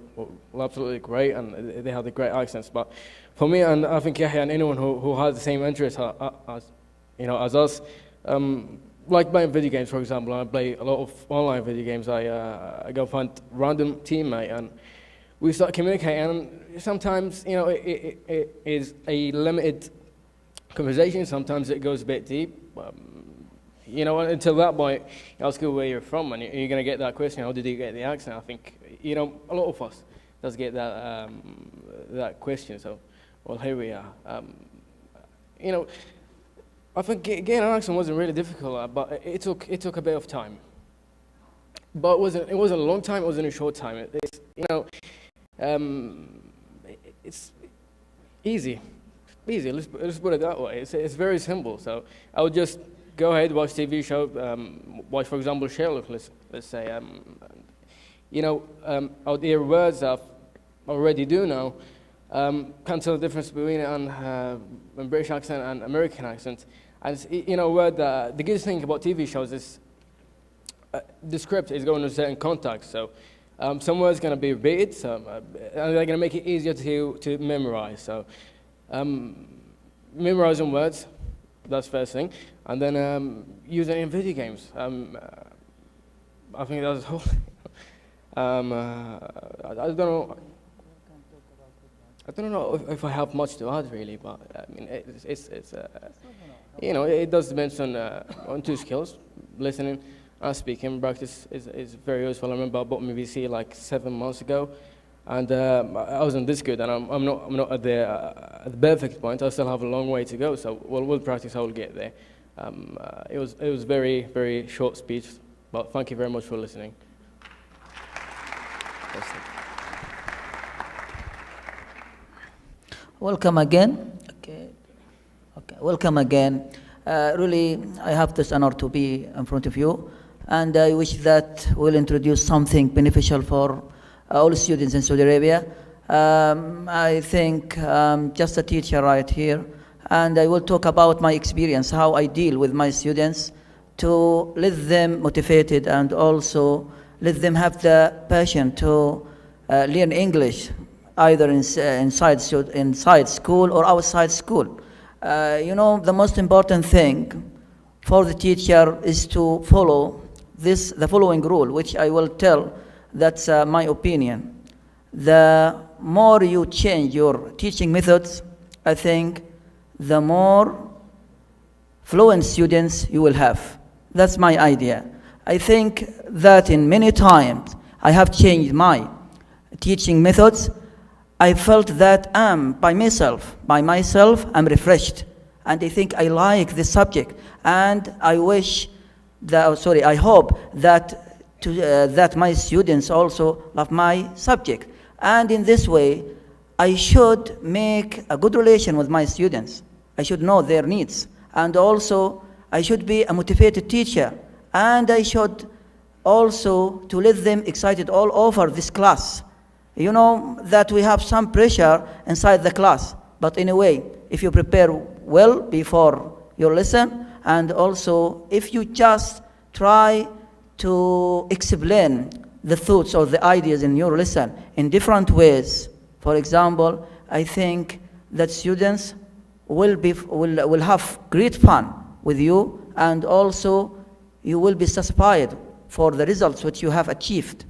S7: absolutely great, and they had the great accents. But for me, and I think Yahya and anyone who has the same interests as us, like playing video games, for example. I play a lot of online video games. I go find random teammate and we start communicating. And sometimes it is a limited conversation. Sometimes it goes a bit deep. Until that point, ask you where you're from, and you're going to get that question, how did you get the accent? I think, a lot of us does get that question, so, well, here we are. I think getting an accent wasn't really difficult, but it took a bit of time. But it wasn't a long time, it wasn't a short time. It's easy. Let's put it that way. It's very simple, so I would just go ahead, watch TV show, watch, for example, Sherlock, let's say. Out there words I already do know, can't tell the difference between a British accent and American accent. And word the good thing about TV shows is the script is going to certain context. So some words are going to be repeated, and they're going to make it easier to memorize. So memorizing words, that's first thing. And then using it in video games. I think that's whole. I don't know. I don't know if I have much to add really, but I mean it's you know, it does depend on two skills: listening and speaking. Practice is very useful. I remember I bought my VC like 7 months ago, and I wasn't this good, and I'm not at the perfect point. I still have a long way to go. So with practice, I will get there. It was very short speech, but thank you very much for listening.
S8: Welcome again. Okay. Welcome again. Really, I have this honor to be in front of you, and I wish that we'll introduce something beneficial for all students in Saudi Arabia. I think just a teacher right here, and I will talk about my experience, how I deal with my students to let them motivated and also let them have the passion to learn English, either inside school or outside school. You know, the most important thing for the teacher is to follow the following rule, which I will tell, that's my opinion. The more you change your teaching methods, I think the more fluent students you will have. That's my idea. I think that in many times I have changed my teaching methods. I felt that by myself, I'm refreshed, and I think I like this subject, and I hope that my students also love my subject, and in this way, I should make a good relation with my students. I should know their needs, and also I should be a motivated teacher, and I should also to let them excited all over this class. You know that we have some pressure inside the class, but anyway, if you prepare well before your lesson, and also if you just try to explain the thoughts or the ideas in your lesson in different ways, for example, I think that students will have great fun with you, and also you will be satisfied for the results which you have achieved.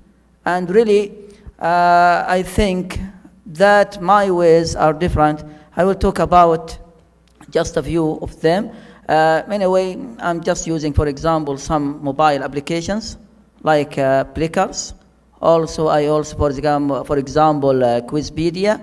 S8: And really, I think that my ways are different. I will talk about just a few of them. Anyway, I'm just using, for example, some mobile applications like Plickers. Also, for example, Quizpedia.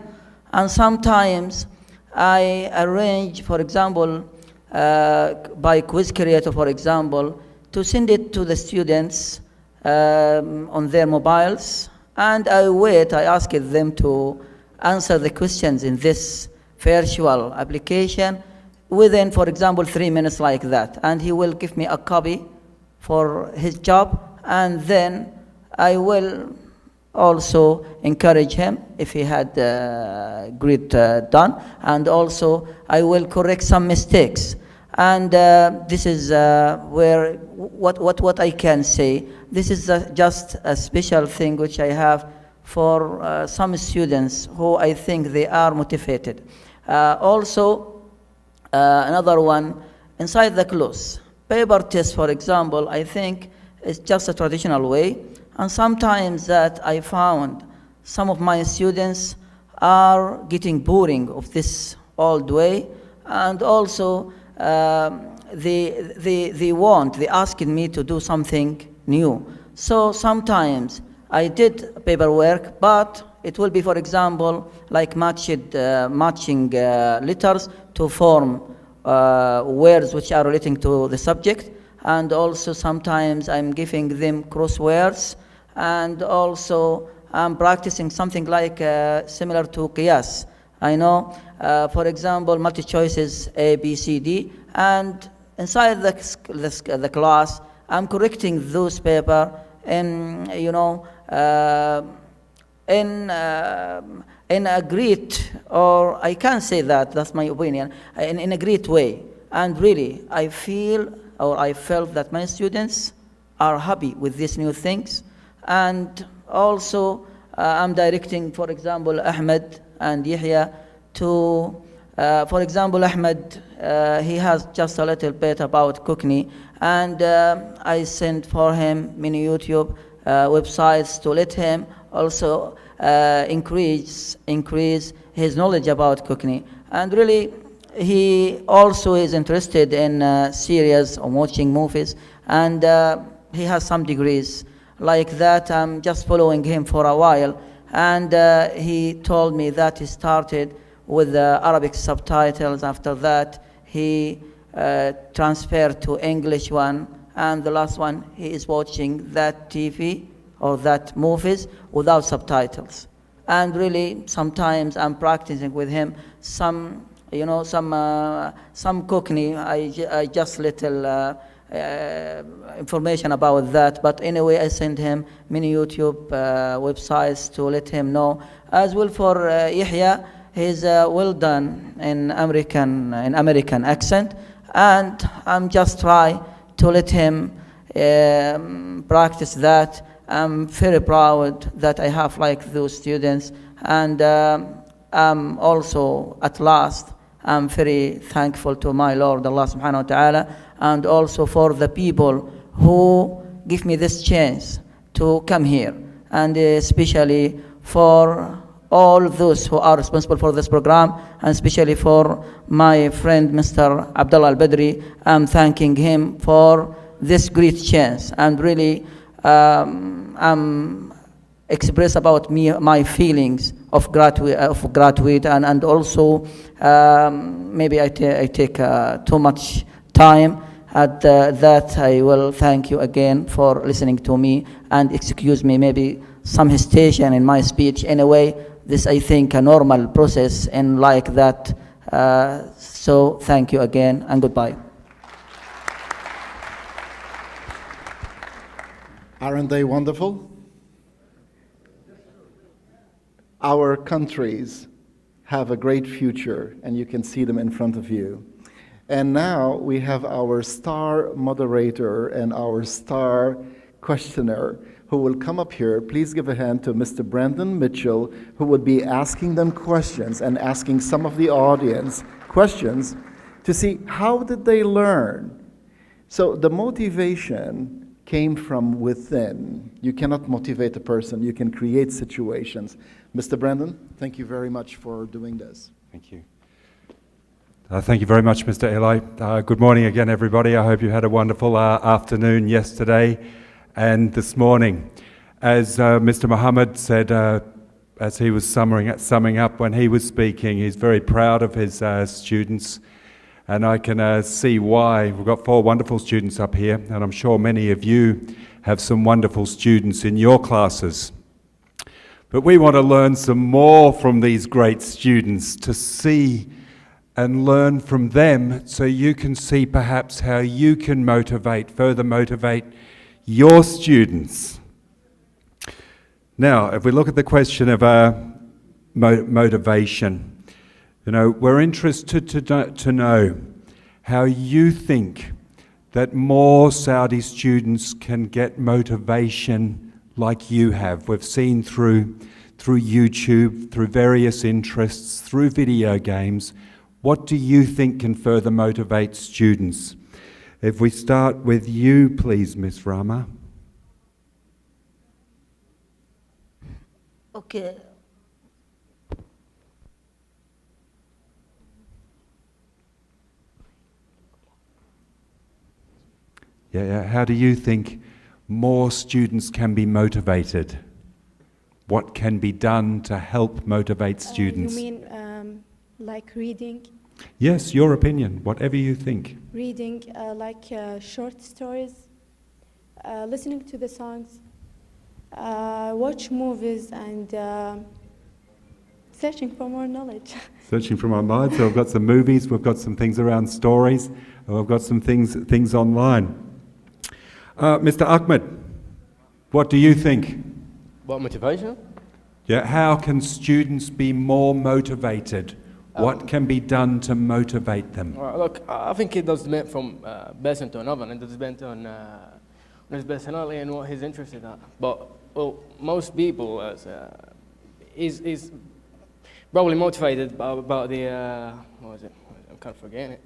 S8: And sometimes I arrange, for example, by Quiz Creator, for example, to send it to the students on their mobiles. And I ask them to answer the questions in this virtual application within, for example, 3 minutes like that. And he will give me a copy for his job, and then I will also encourage him if he had great done, and also I will correct some mistakes. And this is where what I can say. This is just a special thing which I have for some students who I think they are motivated. Also, another one, inside the class, paper test, for example, I think is just a traditional way. And sometimes that I found some of my students are getting boring of this old way, and also they asking me to do something new. So sometimes I did paperwork, but it will be, for example, like matching letters to form words which are relating to the subject, and also sometimes I'm giving them crosswords, and also I'm practicing something like similar to Qiyas. I know, for example, multi-choices A, B, C, D, and inside the class, I'm correcting those paper in, you know, in a great, or I can't say that, that's my opinion, in a great way. And really, I felt that my students are happy with these new things. And also, I'm directing, for example, AHMED and Yahya to, for example, AHMED, he has just a little bit about cooking, And I sent for him many YouTube websites to let him also increase his knowledge about cooking. And really, he also is interested in series or watching movies, and he has some degrees like that. I'm just following him for a while, and he told me that he started with Arabic subtitles. After that, he transferred to English one, and the last one, he is watching that TV or that movies without subtitles. And really, sometimes I'm practicing with him some cooking. I just little information about that. But anyway, I send him many YouTube websites to let him know. As well for Yahya, he's well done in American accent, and I'm just try to let him practice that. I'm very proud that I have like those students, and I'm also at last I'm very thankful to my Lord Allah subhanahu wa ta'ala, and also for the people who give me this chance to come here, and especially for all those who are responsible for this program, and especially for my friend Mr. Abdullah Al-Badri. I'm thanking him for this great chance, and really I'm express about my feelings of gratitude, and also maybe I take too much time at that. I will thank you again for listening to me, and excuse me maybe some hesitation in my speech. Anyway, this I think a normal process and like that. So thank you again and goodbye.
S1: Aren't they wonderful? Our countries have a great future, and you can see them in front of you. And now we have our star moderator and our star questioner who will come up here. Please give a hand to Mr. Brandon Mitchell, who will be asking them questions and asking some of the audience questions to see how did they learn. So the motivation came from within. You cannot motivate a person, you can create situations. Mr. Brandon, thank you very much for doing this.
S9: Thank you. Thank you very much, Mr. Eli. Good morning again, everybody. I hope you had a wonderful afternoon yesterday and this morning. As Mr. Muhammad said, as he was summing up when he was speaking, he's very proud of his students, and I can see why. We've got 4 wonderful students up here, and I'm sure many of you have some wonderful students in your classes. But we want to learn some more from these great students, to see and learn from them, so you can see perhaps how you can further motivate your students. Now, if we look at the question of motivation, we're interested to know how you think that more Saudi students can get motivation like you have. We've seen through YouTube, through various interests, through video games. What do you think can further motivate students? If we start with you, please, Ms. Rama.
S8: Okay.
S9: Yeah. How do you think more students can be motivated? What can be done to help motivate students?
S5: You mean like reading?
S9: Yes, your opinion, whatever you think.
S5: Reading like short stories, listening to the songs, watch movies, and searching for more knowledge.
S9: Searching for more knowledge. So we've got some movies, we've got some things around stories, and we've got some things online. Mr. Ahmed, what do you think?
S7: What, motivation?
S9: Yeah, how can students be more motivated? What can be done to motivate them?
S7: Look, I think it does depend from person to another, and it does depend on his personality and what he's interested in. But most people is probably motivated about the what is it? I'm kind of forgetting it.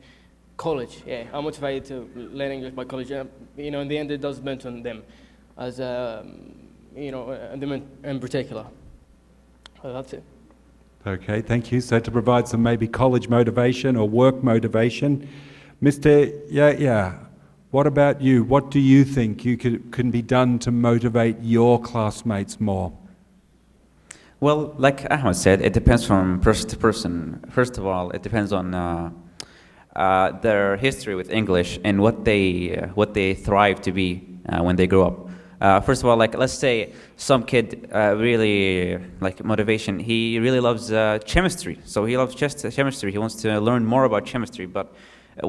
S7: college. Yeah, I'm motivated to learn English by college. You know, in the end, it does depend on them, as you know, and them in particular. So that's it.
S9: Okay, thank you. So to provide some maybe college motivation or work motivation, Mr. Yahya, what about you? What do you think can be done to motivate your classmates more?
S6: Well, like Ahmed said, it depends from person to person. First of all, it depends on their history with English and what they thrive to be when they grow up. First of all, like let's say some kid really like motivation. He really loves chemistry, so he loves chemistry. He wants to learn more about chemistry, but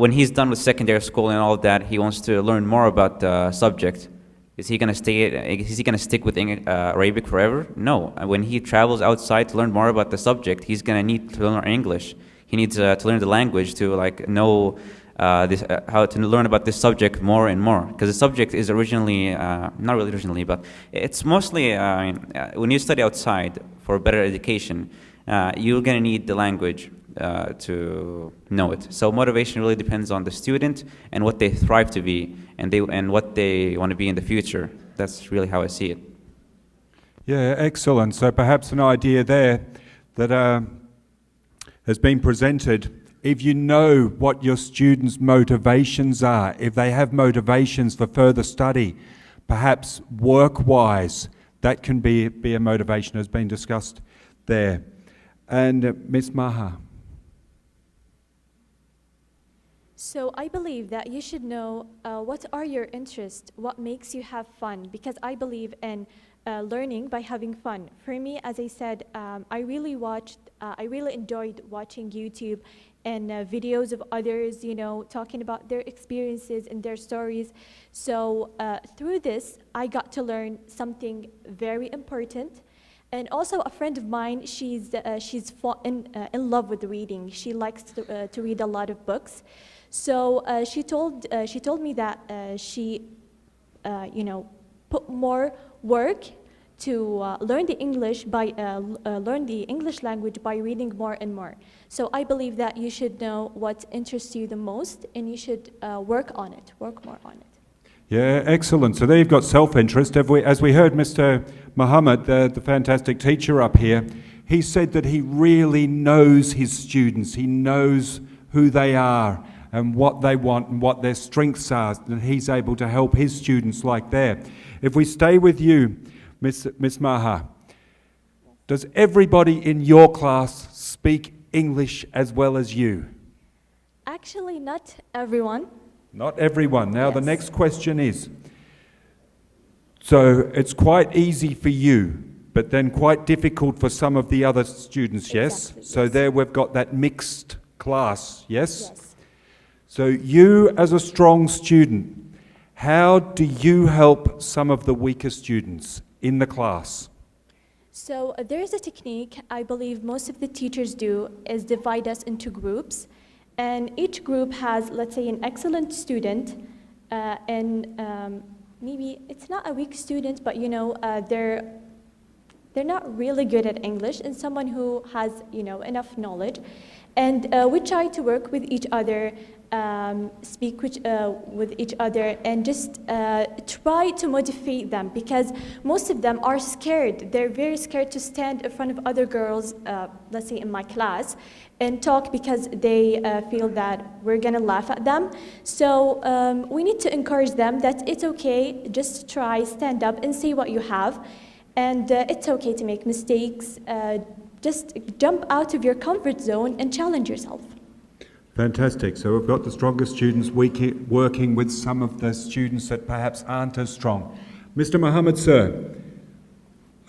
S6: when he's done with secondary school and all of that, he wants to learn more about the subject. Is he gonna stick with Arabic forever? No. When he travels outside to learn more about the subject, he's gonna need to learn English. He needs to learn the language to like know how to learn about this subject more and more. Because the subject is originally, not really originally, but it's mostly when you study outside for better education, you're gonna need the language to know it. So motivation really depends on the student and what they thrive to be, and what they want to be in the future. That's really how I see it.
S9: Yeah, excellent. So perhaps an idea there that has been presented. If you know what your students' motivations are, if they have motivations for further study, perhaps work-wise, that can be a motivation, has been discussed there. And Ms. Maha.
S4: So I believe that you should know what are your interests, what makes you have fun, because I believe in learning by having fun. For me, as I said, I really enjoyed watching YouTube and videos of others, you know, talking about their experiences and their stories. So through this, I got to learn something very important. And also a friend of mine, she's in love with reading. She likes to read a lot of books. So she told me that she, you know, put more work to learn the English learn the English language by reading more and more. So I believe that you should know what interests you the most, and you should work more on it.
S9: Yeah, excellent. So there you've got self-interest. As we heard Mr. Muhammad, the fantastic teacher up here, he said that he really knows his students. He knows who they are and what they want and what their strengths are, and he's able to help his students like that. If we stay with you, Miss Maha, does everybody in your class speak English as well as you?
S4: Actually, not everyone.
S9: Not everyone. Now the
S4: Yes.
S9: next question is, so it's quite easy for you, but then quite difficult for some of the other students, yes?
S4: Exactly,
S9: So
S4: yes.
S9: there we've got that mixed class, yes?
S4: Yes.
S9: So you as a strong student, how do you help some of the weaker students in the class?
S4: So there is a technique I believe most of the teachers do is divide us into groups. And each group has, let's say, an excellent student, and maybe it's not a weak student, but you know, they're not really good at English, and someone who has, you know, enough knowledge. And we try to work with each other, speak with each other, and just try to motivate them, because most of them are scared. They're very scared to stand in front of other girls, let's say in my class, and talk, because they feel that we're gonna laugh at them. So we need to encourage them that it's okay, just try, stand up and say what you have. And it's okay to make mistakes. Just jump out of your comfort zone and challenge yourself.
S9: Fantastic. So we've got the stronger students working with some of the students that perhaps aren't as strong. Mr. Muhammad, sir,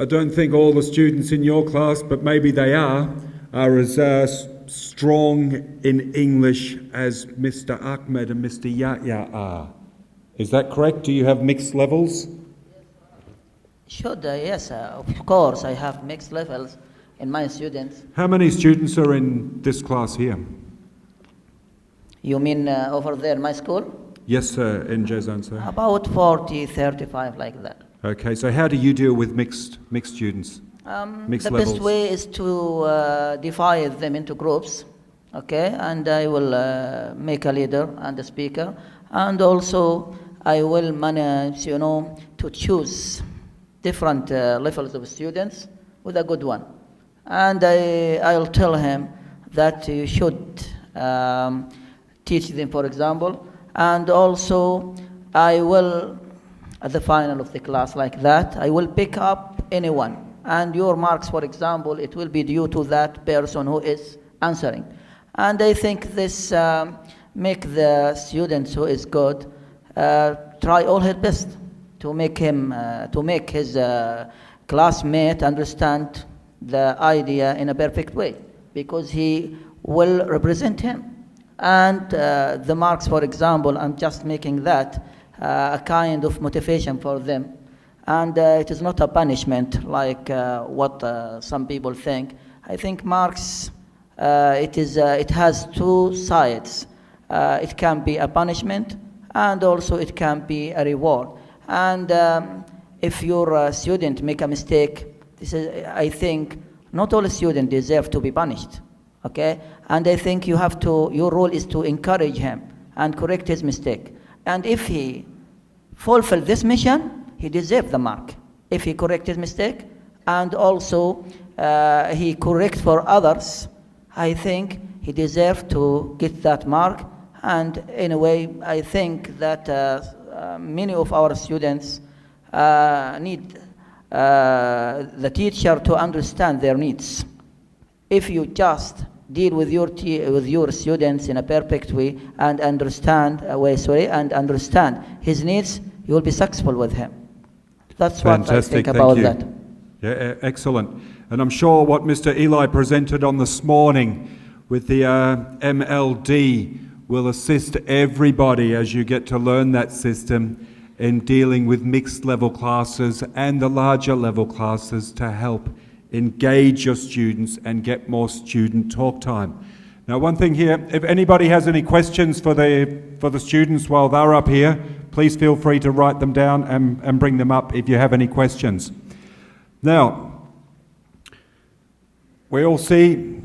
S9: I don't think all the students in your class, but maybe they are as strong in English as Mr. Ahmed and Mr. Yahya are. Is that correct? Do you have mixed levels?
S8: Yes, of course, I have mixed levels in my students.
S9: How many students are in this class here?
S8: You mean over there, my school?
S9: Yes, sir, in Jazan, sir.
S8: About 40, 35, like that.
S9: Okay, so how do you deal with mixed students? Mixed
S8: The
S9: levels?
S8: best way is to divide them into groups, okay, and I will make a leader and a speaker, and also I will manage, to choose different levels of students with a good one. And I'll tell him that you should teach them, for example, and also I will, at the final of the class like that, I will pick up anyone. And your marks, for example, it will be due to that person who is answering. And I think this make the students who is good try all his best to make his classmate understand the idea in a perfect way, because he will represent him. And the marks, for example, I'm just making that a kind of motivation for them. And it is not a punishment like what some people think. I think marks, it has two sides. It can be a punishment, and also it can be a reward. And if your student make a mistake, I think not all students deserve to be punished, okay? And I think your role is to encourage him and correct his mistake. And if he fulfill this mission, he deserves the mark. If he correct his mistake, and also he correct for others, I think he deserves to get that mark. And in a way, I think that many of our students need the teacher to understand their needs. If you just deal with your students in a perfect way and understand his needs, you will be successful with him. That's what I think about that.
S9: Yeah, excellent. And I'm sure what Mr. Eli presented on this morning with the MLD will assist everybody as you get to learn that system in dealing with mixed level classes and the larger level classes to help engage your students and get more student talk time. Now, one thing here, if anybody has any questions for the students while they're up here, please feel free to write them down and bring them up if you have any questions. Now, we all see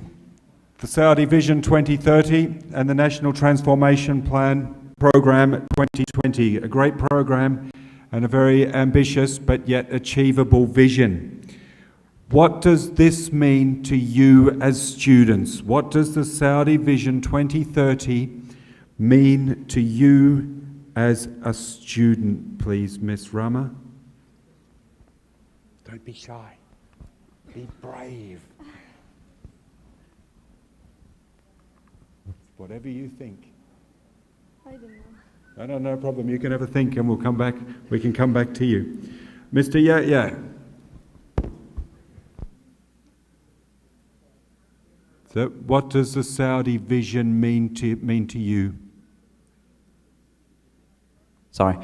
S9: the Saudi Vision 2030 and the National Transformation Plan Program 2020, a great program and a very ambitious but yet achievable vision. What does this mean to you as students? What does the Saudi Vision 2030 mean to you as a student, please, Miss Rama? Don't be shy. Be brave. Whatever you think.
S5: I don't know.
S9: No problem. You can have a think and we can come back to you. Mr. Yeah. So what does the Saudi vision mean to you?
S6: Sorry.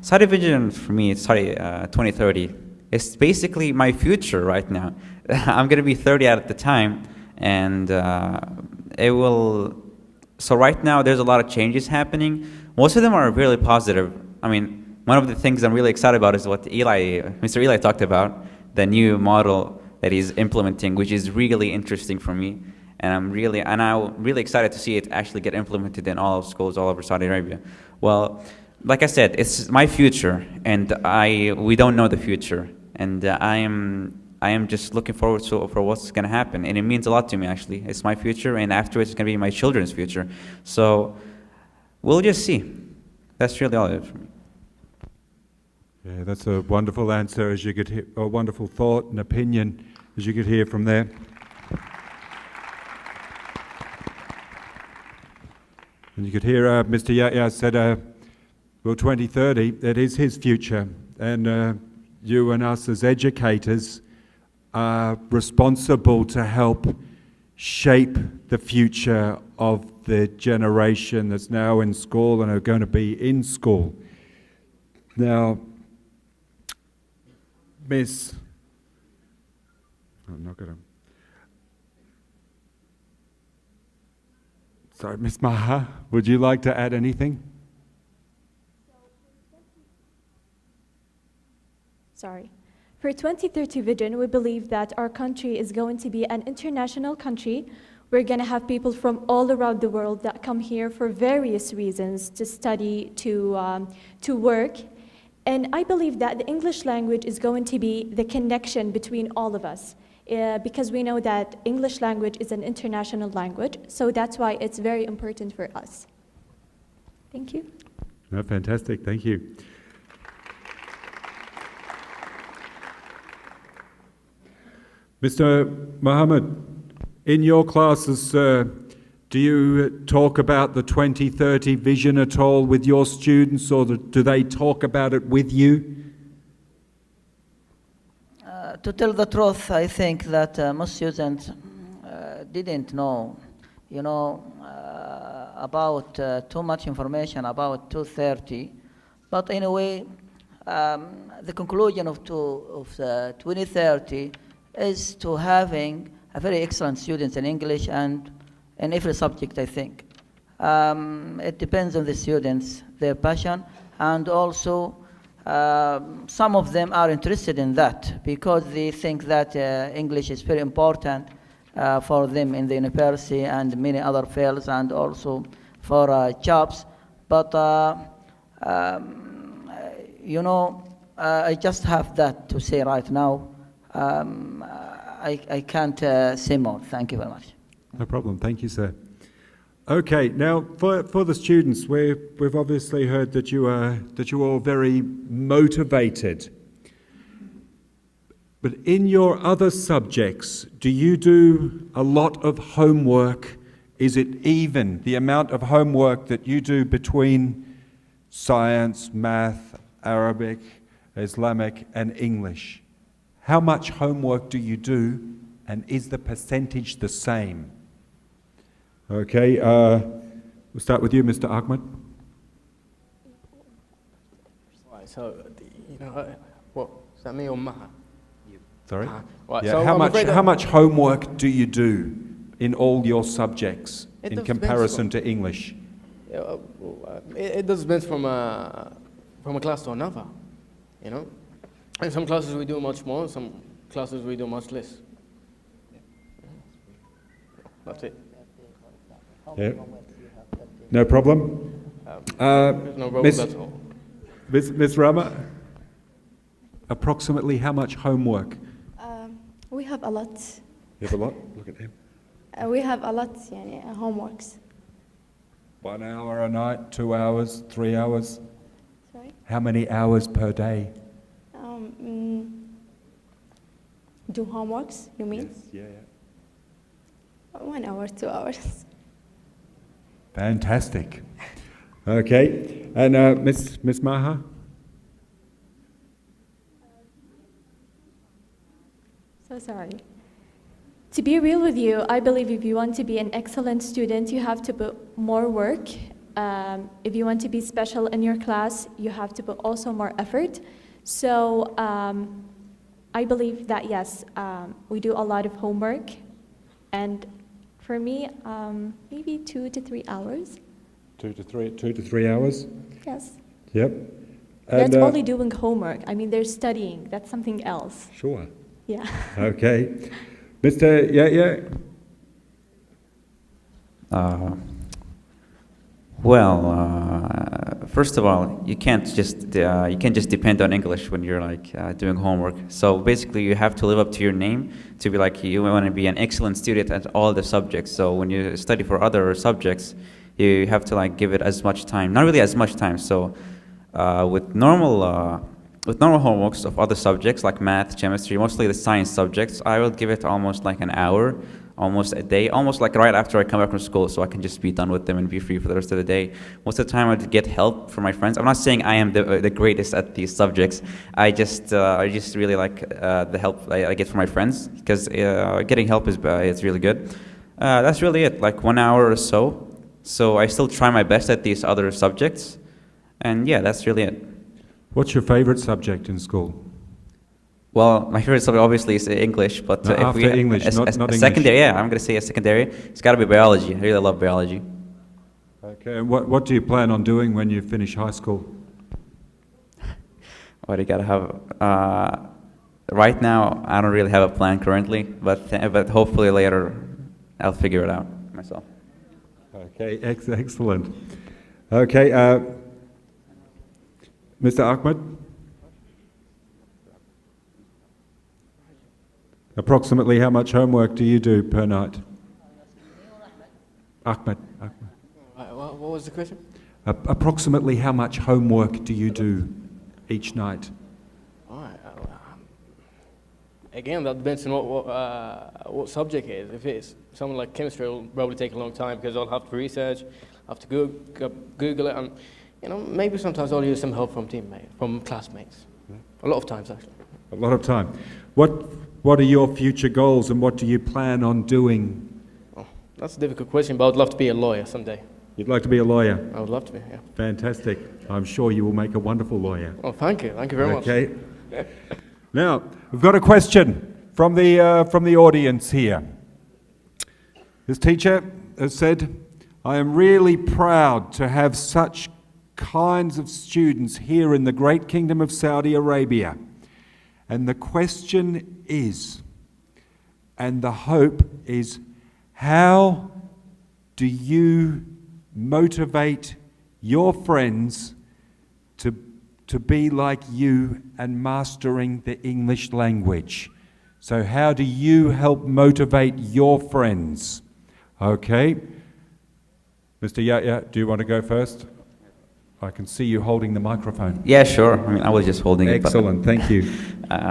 S6: Saudi Vision for me, 2030, it's basically my future right now. I'm going to be 30 at the time, and it will... So right now, there's a lot of changes happening. Most of them are really positive. I mean, one of the things I'm really excited about is what Mr. Eli talked about, the new model that he's implementing, which is really interesting for me. And I'm really excited to see it actually get implemented in all of schools all over Saudi Arabia. Well, like I said, it's my future, and we don't know the future. And I am just looking forward for what's going to happen, and it means a lot to me, actually. It's my future, and afterwards it's going to be my children's future. So we'll just see. That's really all it is for me.
S9: Yeah, that's a wonderful answer, as you could hear, a wonderful thought and opinion, as you could hear from there. And you could hear Mr. Yahya said, well, 2030, that is his future, and you and us as educators are responsible to help shape the future of the generation that's now in school and are going to be in school. Now, Miss, I'm not going to, sorry, Miss Maha, would you like to add anything?
S4: Sorry. For 2030 vision, we believe that our country is going to be an international country We're going to have people from all around the world that come here for various reasons, to study, to work. And I believe that the English language is going to be the connection between all of us, because we know that English language is an international language, so that's why it's very important for us. Thank you.
S9: No, fantastic, thank you. Mr. Mohammed, in your classes, do you talk about the 2030 vision at all with your students, or do they talk about it with you?
S8: To tell the truth, I think that most students didn't know, about too much information about 230. But anyway, the conclusion of 2030 is to having a very excellent students in English and in every subject, I think. It depends on the students, their passion, and also some of them are interested in that because they think that English is very important for them in the university and many other fields, and also for jobs. But I just have that to say right now. I can't say more. Thank you very much.
S9: No problem. Thank you, sir. Okay, now for the students, we've obviously heard that you are all very motivated. But in your other subjects, do you do a lot of homework? Is it even the amount of homework that you do between science, math, Arabic, Islamic, and English? How much homework do you do, and is the percentage the same? Okay, we'll start with you, Mr. Ahmed.
S7: So, what, is that me or Maha?
S9: Sorry?
S7: Right,
S9: Yeah,
S7: so
S9: how much homework do you do in all your subjects in comparison to English?
S7: It does depend from a class to another, In some classes we do much more, some classes we do much less. That's it.
S9: Yeah. No problem.
S7: There's no problem, that's all.
S9: Ms. Rama, approximately how much homework?
S5: We have a lot.
S9: You have a lot? Look at him.
S5: We have a lot, homeworks.
S9: 1 hour a night, 2 hours, 3 hours?
S5: Sorry?
S9: How many hours per day?
S5: Do homeworks, you mean?
S9: Yes, yeah.
S5: 1 hour, 2 hours.
S9: Fantastic. Okay, and Miss Maha?
S4: So sorry. To be real with you, I believe if you want to be an excellent student, you have to put more work. If you want to be special in your class, you have to put also more effort. So I believe that yes, we do a lot of homework, and for me, maybe 2 to 3 hours.
S9: 2 to 3 hours?
S4: Yes.
S9: Yep.
S4: That's only doing homework. I mean, they're studying. That's something else.
S9: Sure.
S4: Yeah.
S9: Okay. Mr. Yeah.
S6: First of all, you can't just depend on English when you're doing homework. So basically, you have to live up to your name to be you want to be an excellent student at all the subjects. So when you study for other subjects, you have to give it as much time. Not really as much time. So with normal homeworks of other subjects like math, chemistry, mostly the science subjects, I will give it almost an hour, almost a day, almost right after I come back from school, so I can just be done with them and be free for the rest of the day. Most of the time, I get help from my friends. I'm not saying I am the greatest at these subjects. I just really like the help I get from my friends, because getting help is really good. That's really it, 1 hour or so. So I still try my best at these other subjects, and yeah, that's really it.
S9: What's your favorite subject in school?
S6: Well, my favorite subject obviously is English, but
S9: No,
S6: if
S9: after English, not English.
S6: Secondary, yeah, I'm going to say a secondary. It's got to be biology. I really love biology.
S9: Okay, and what do you plan on doing when you finish high school?
S6: What do you got to have? Right now, I don't really have a plan currently, but hopefully later I'll figure it out myself.
S9: Okay, excellent. Okay, Mr. Ahmed? Approximately how much homework do you do per night? Ahmed.
S7: What was the question?
S9: Approximately how much homework do you do each night?
S7: All right. Again, that depends on what subject it is. If it's something like chemistry, it'll probably take a long time because I'll have to research, have to Google it, and maybe sometimes I'll use some help from teammates, from classmates. A lot of times, actually.
S9: A lot of time. What are your future goals and what do you plan on doing?
S7: Oh, that's a difficult question, but I'd love to be a lawyer someday.
S9: You'd like to be a lawyer?
S7: I would love to be, yeah.
S9: Fantastic. I'm sure you will make a wonderful lawyer.
S7: Oh, thank you. Thank you very much.
S9: Okay. Now, we've got a question from the audience here. This teacher has said, I am really proud to have such kinds of students here in the great kingdom of Saudi Arabia. And the question is, and the hope is, how do you motivate your friends to be like you and mastering the English language? So how do you help motivate your friends? Okay. Mr. Yahya, do you want to go first? I can see you holding the microphone.
S6: Yeah, sure. I mean, I was just holding it.
S9: Excellent, thank you.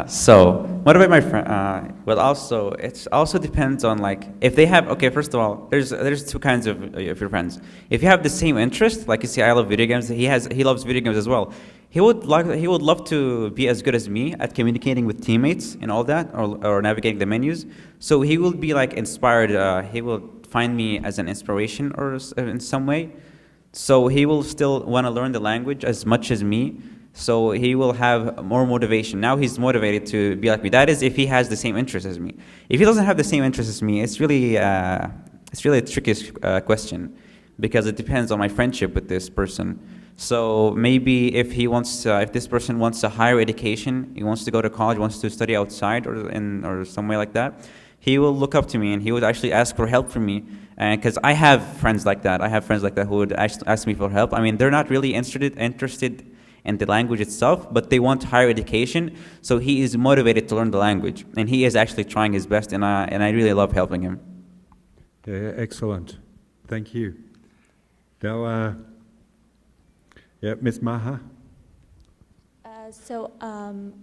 S6: So, what about my friend? Well, also, it also depends on like if they have. Okay, first of all, there's two kinds of your friends. If you have the same interest, like you see, I love video games. He loves video games as well. He would love to be as good as me at communicating with teammates and all that, or navigating the menus. So he will be like inspired. He will find me as an inspiration or in some way. So he will still want to learn the language as much as me. So he will have more motivation. Now he's motivated to be like me. That is if he has the same interest as me. If he doesn't have the same interest as me, it's really a tricky question because it depends on my friendship with this person. So maybe if this person wants a higher education, he wants to go to college, wants to study outside or some way like that, he will look up to me and he would actually ask for help from me. Because I have friends like that. I have friends like that who would ask me for help. I mean, they're not really interested in the language itself, but they want higher education. So he is motivated to learn the language, and he is actually trying his best, and I really love helping him.
S9: Yeah, excellent. Thank you. Now, Ms. Maha.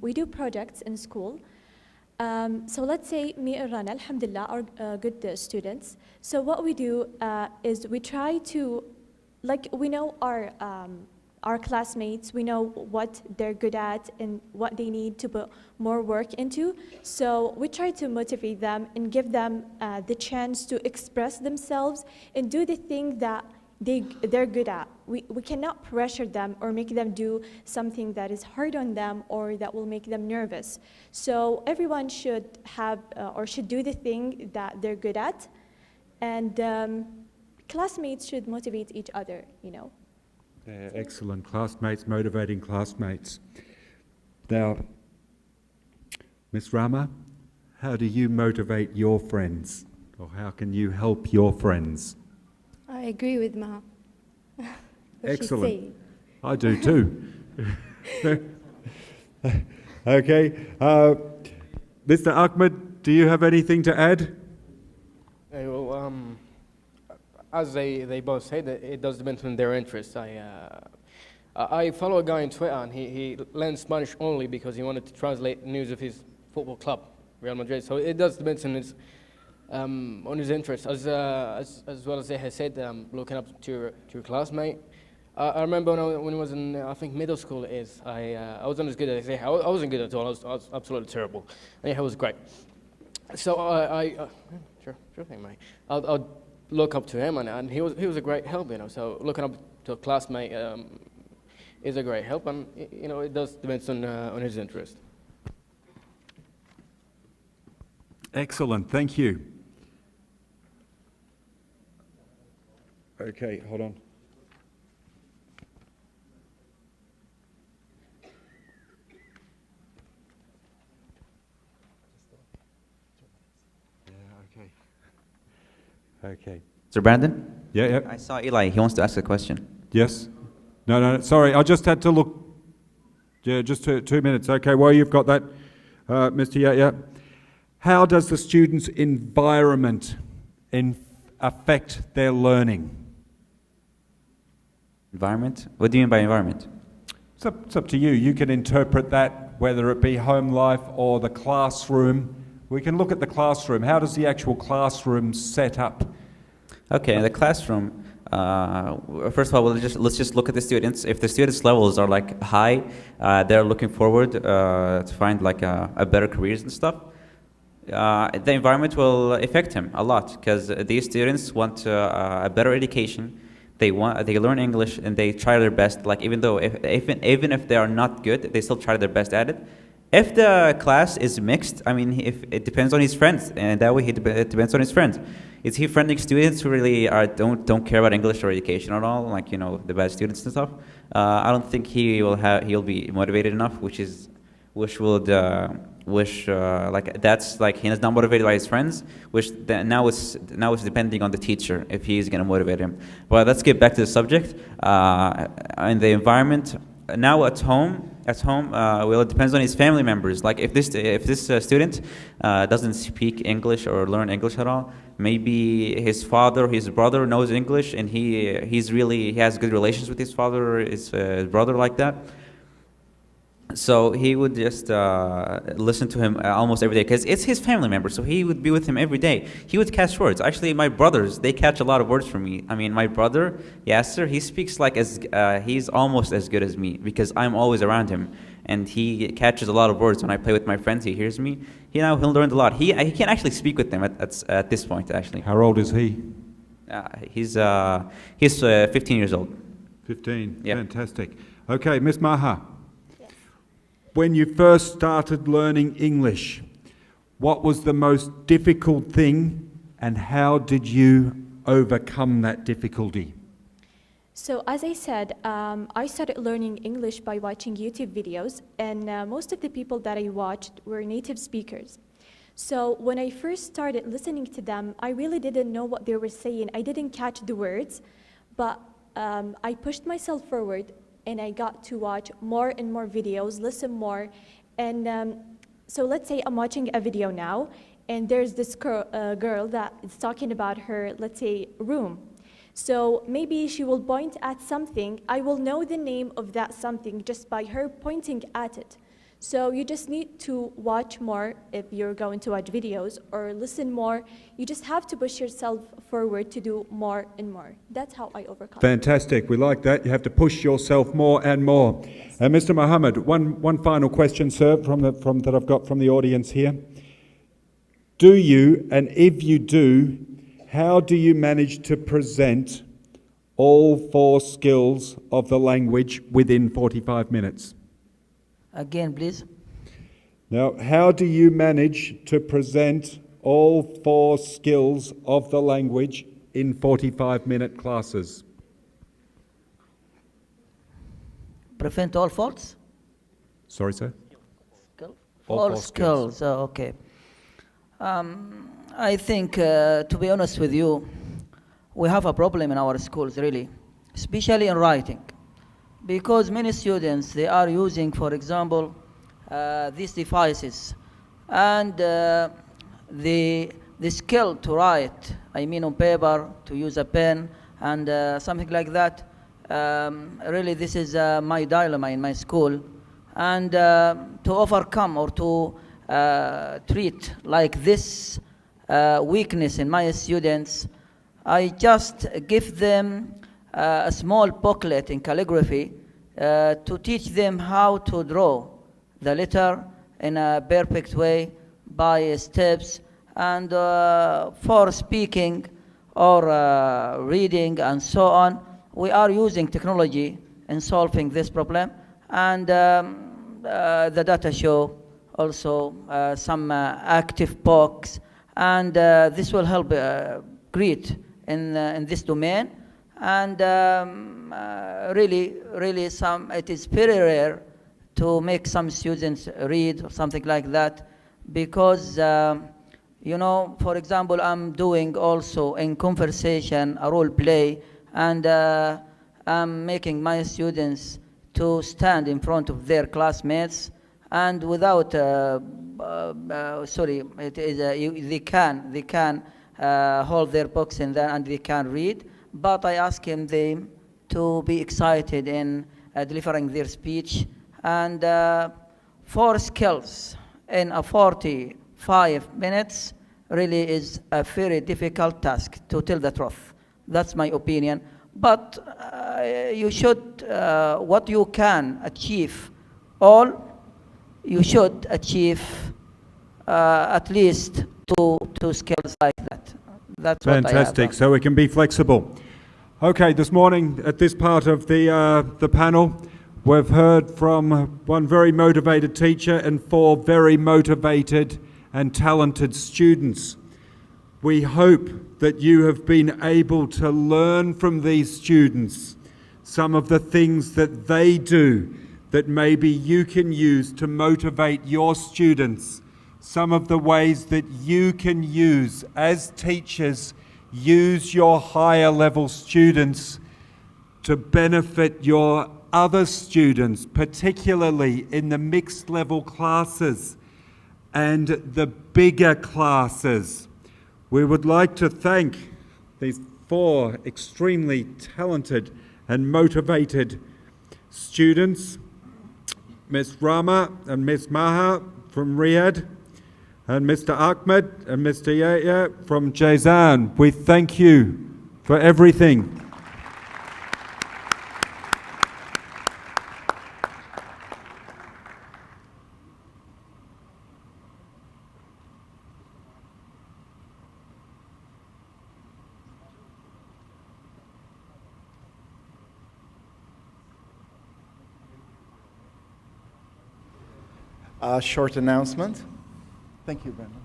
S4: We do projects in school. So let's say me and Rana, alhamdulillah, are good students. So what we do is we try to, like, we know our classmates, we know what they're good at and what they need to put more work into. So we try to motivate them and give them the chance to express themselves and do the thing that they're good at. We cannot pressure them or make them do something that is hard on them or that will make them nervous. So everyone should have or should do the thing that they're good at, and classmates should motivate each other,
S9: Excellent. Classmates motivating classmates. Now, Ms. Rama, how do you motivate your friends, or how can you help your friends?
S5: I agree with Ma.
S9: Excellent. I do too. Okay. Mr. Ahmed, do you have anything to add?
S7: Well, as they both said, it does depend on their interests. I follow a guy on Twitter, and he learned Spanish only because he wanted to translate news of his football club, Real Madrid. So it does depend on his interests, as well as they had said, looking up to your classmate. I remember when I was in, I think, middle school. I wasn't as good as they. I wasn't good at all. I was absolutely terrible. And he was great. So sure thing, mate. I'd look up to him, and he was a great help, So looking up to a classmate is a great help, and it does depend on his interest.
S9: Excellent. Thank you. Okay, hold on. Okay.
S6: Sir Brandon?
S9: Yeah, yeah.
S6: I saw Eli. He wants to ask a question.
S9: Yes? No, sorry, I just had to look. Yeah, just 2 minutes. Okay, well, you've got that, Mr. Yeah. How does the students' environment affect their learning?
S6: Environment? What do you mean by environment?
S9: It's up to you. You can interpret that, whether it be home life or the classroom. We can look at the classroom. How does the actual classroom set up?
S6: Okay, the classroom. First of all, let's just look at the students. If the students' levels are like high, they're looking forward to find like a better careers and stuff. The environment will affect him a lot because these students want a better education. They learn English and they try their best. Like even if they are not good, they still try their best at it. If the class is mixed, I mean, if it depends on his friends, and that way it depends on his friends. Is he friending students who really don't care about English or education at all, like the bad students and stuff? I don't think he'll be motivated enough, that's like he's not motivated by his friends, now it's depending on the teacher if he's gonna motivate him. But let's get back to the subject. In the environment now at home, well, it depends on his family members. Like if this student doesn't speak English or learn English at all, maybe his father or his brother knows English and he has good relations with his father or his brother like that. So he would just listen to him almost every day because it's his family member. So he would be with him every day. He would catch words. Actually, my brothers, they catch a lot of words from me. I mean, my brother, Yasser, he speaks like he's almost as good as me because I'm always around him. And he catches a lot of words when I play with my friends. He hears me. He'll learn a lot. He can actually speak with them at this point, actually.
S9: How old is he?
S6: He's 15 years old.
S9: 15.
S6: Yeah.
S9: Fantastic. Okay, Miss Maha. When you first started learning English, what was the most difficult thing and how did you overcome that difficulty?
S4: So as I said, I started learning English by watching YouTube videos, and most of the people that I watched were native speakers. So when I first started listening to them, I really didn't know what they were saying. I didn't catch the words, but I pushed myself forward and I got to watch more and more videos, listen more. And so let's say I'm watching a video now, and there's this girl that is talking about her, let's say, room. So maybe she will point at something. I will know the name of that something just by her pointing at it. So you just need to watch more if you're going to watch videos, or listen more. You just have to push yourself forward to do more and more. That's how I overcome.
S9: Fantastic. We like that. You have to push yourself more and more.
S4: Yes.
S9: And Mr. Mohammed, one final question, sir, that I've got from the audience here. Do you, and if you do, how do you manage to present all 4 skills of the language within 45 minutes?
S8: Again, please.
S9: Now, how do you manage to present all 4 skills of the language in 45-minute classes?
S8: Prevent all faults?
S9: Sorry, sir?
S8: All skills, okay. I think, to be honest with you, we have a problem in our schools, really, especially in writing. Because many students, they are using, for example, these devices. And the skill to write, I mean on paper, to use a pen, and something like that, really this is my dilemma in my school. And to overcome or to treat like this weakness in my students, I just give them a small booklet in calligraphy to teach them how to draw the letter in a perfect way by steps, and for speaking or reading and so on, we are using technology in solving this problem, and the data show also some active books, and this will help great in this domain. And really, it is very rare to make some students read or something like that, because You know, for example, I'm doing also in conversation a role play, and I'm making my students to stand in front of their classmates, and without, sorry, it is, they can hold their books in there and they can read, but I ask them to be excited in delivering their speech, and 4 skills in a 45 minutes really is a very difficult task, to tell the truth. That's my opinion. But you should, what you can achieve, all you should achieve at least two skills like that. That's
S9: Fantastic.
S8: What I have.
S9: So we can be flexible. Okay, this morning at this part of the panel, we've heard from one very motivated teacher and 4 very motivated and talented students. We hope that you have been able to learn from these students some of the things that they do that maybe you can use to motivate your students, some of the ways that you can use as teachers, use your higher level students to benefit your other students, particularly in the mixed level classes and the bigger classes. We would like to thank these 4 extremely talented and motivated students, Ms. Rama and Ms. Maha from Riyadh, and Mr. Ahmed and Mr. Yahya from Jazan. We thank you for everything.
S1: A short announcement. Thank you, Brandon.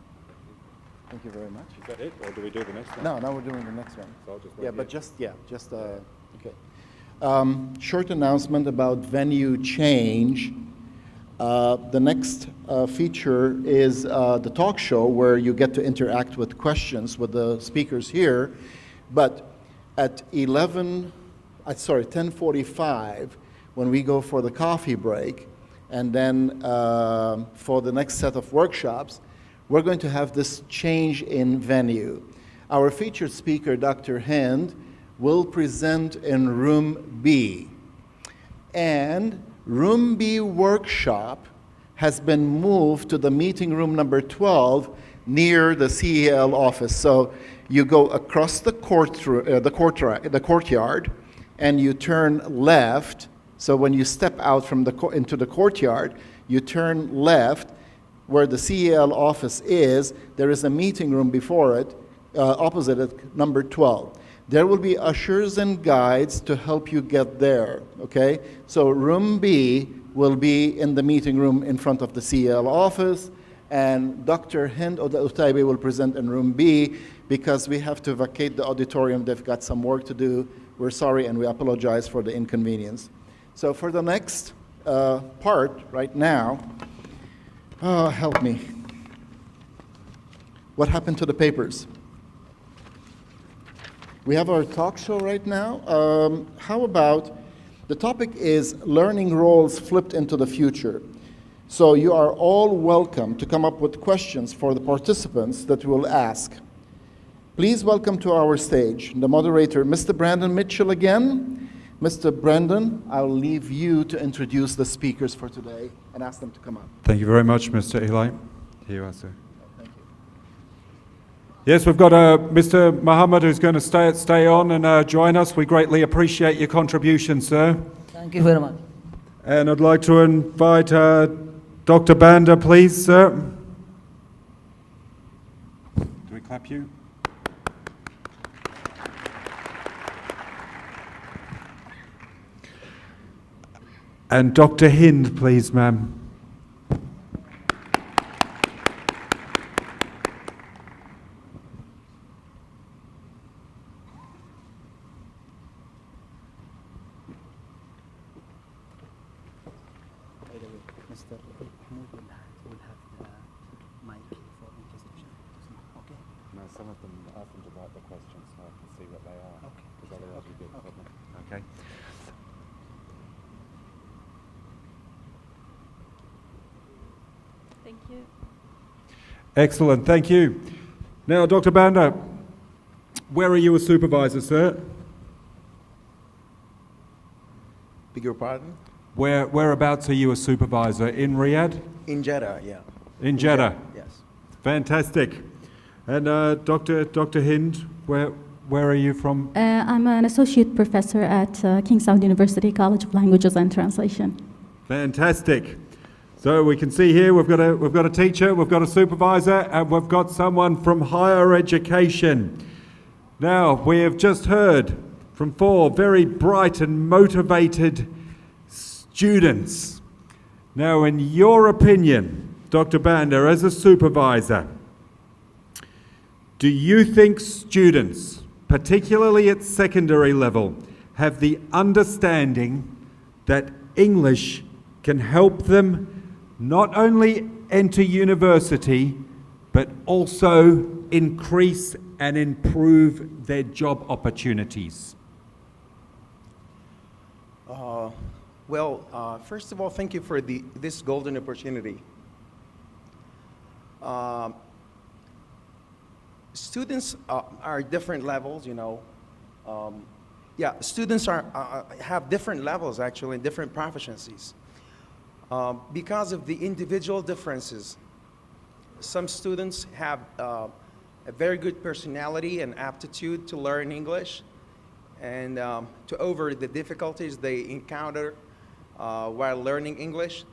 S1: Thank you very much.
S9: Is that it, or do we do the next one?
S1: No, now we're doing the next one.
S9: So I'll just wait
S1: Yeah,
S9: here.
S1: but okay. Short announcement about venue change. The next feature is the talk show, where you get to interact with questions with the speakers here. But at 10:45, when we go for the coffee break, and then for the next set of workshops, we're going to have this change in venue. Our featured speaker, Dr. Hind, will present in Room B. And Room B workshop has been moved to the meeting room number 12 near the CEL office. So you go across the courtyard, and you turn left. So when you step out from into the courtyard, you turn left. Where the CEL office is, there is a meeting room before it, opposite it, number 12. There will be ushers and guides to help you get there, okay? So Room B will be in the meeting room in front of the CEL office, and Dr. Hind Utaibi will present in Room B because we have to vacate the auditorium. They've got some work to do. We're sorry, and we apologize for the inconvenience. So for the next part right now, help me. What happened to the papers? We have our talk show right now. How about, the topic is learning roles flipped into the future. So you are all welcome to come up with questions for the participants that we'll ask. Please welcome to our stage the moderator, Mr. Brandon Mitchell again. Mr. Brandon, I'll leave you to introduce the speakers for today and ask them to come up.
S9: Thank you very much, Mr. Eli. Here you are, sir.
S1: Thank you.
S9: Yes, we've got Mr. Muhammad who's going to stay on and join us. We greatly appreciate your contribution, sir.
S8: Thank you very much.
S9: And I'd like to invite Dr. Banda, please, sir. Do we clap you? And Dr. Hind, please, ma'am.
S3: Mr. Mahmoud will have the mic for introduction.
S9: some of them, ask them to write the questions so I can see what they are.
S3: Okay.
S9: Because otherwise we get problem. Okay.
S4: Thank you.
S9: Excellent, thank you. Now, Dr. Banda, where are you a supervisor, sir?
S10: Beg your pardon?
S9: Whereabouts are you a supervisor? In Riyadh?
S10: In Jeddah, yeah.
S9: In Jeddah.
S10: Yes.
S9: Fantastic. And Dr. Hind, where are you from?
S11: I'm an associate professor at King Saud University College of Languages and Translation.
S9: Fantastic. So we can see here we've got a teacher, we've got a supervisor, and we've got someone from higher education. Now, we have just heard from 4 very bright and motivated students. Now, in your opinion, Dr. Banda, as a supervisor, do you think students, particularly at secondary level, have the understanding that English can help them not only enter university, but also increase and improve their job opportunities?
S10: First of all, thank you for this golden opportunity. Students are different levels, you know. Students have different levels, actually, and different proficiencies. Because of the individual differences, some students have a very good personality and aptitude to learn English and to over the difficulties they encounter while learning English.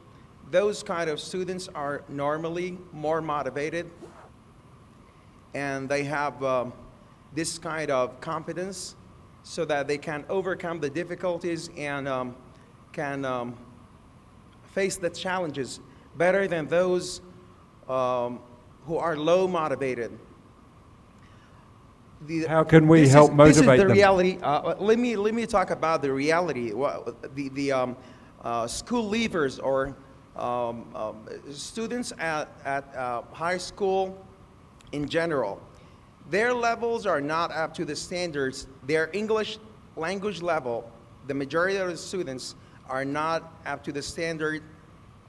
S10: Those kind of students are normally more motivated, and they have this kind of competence so that they can overcome the difficulties and can face the challenges better than those who are low motivated.
S9: How can we help motivate them?
S10: This is the reality. Let me talk about the reality. The school leavers or students at high school in general, their levels are not up to the standards. Their English language level, the majority of the students are not up to the standard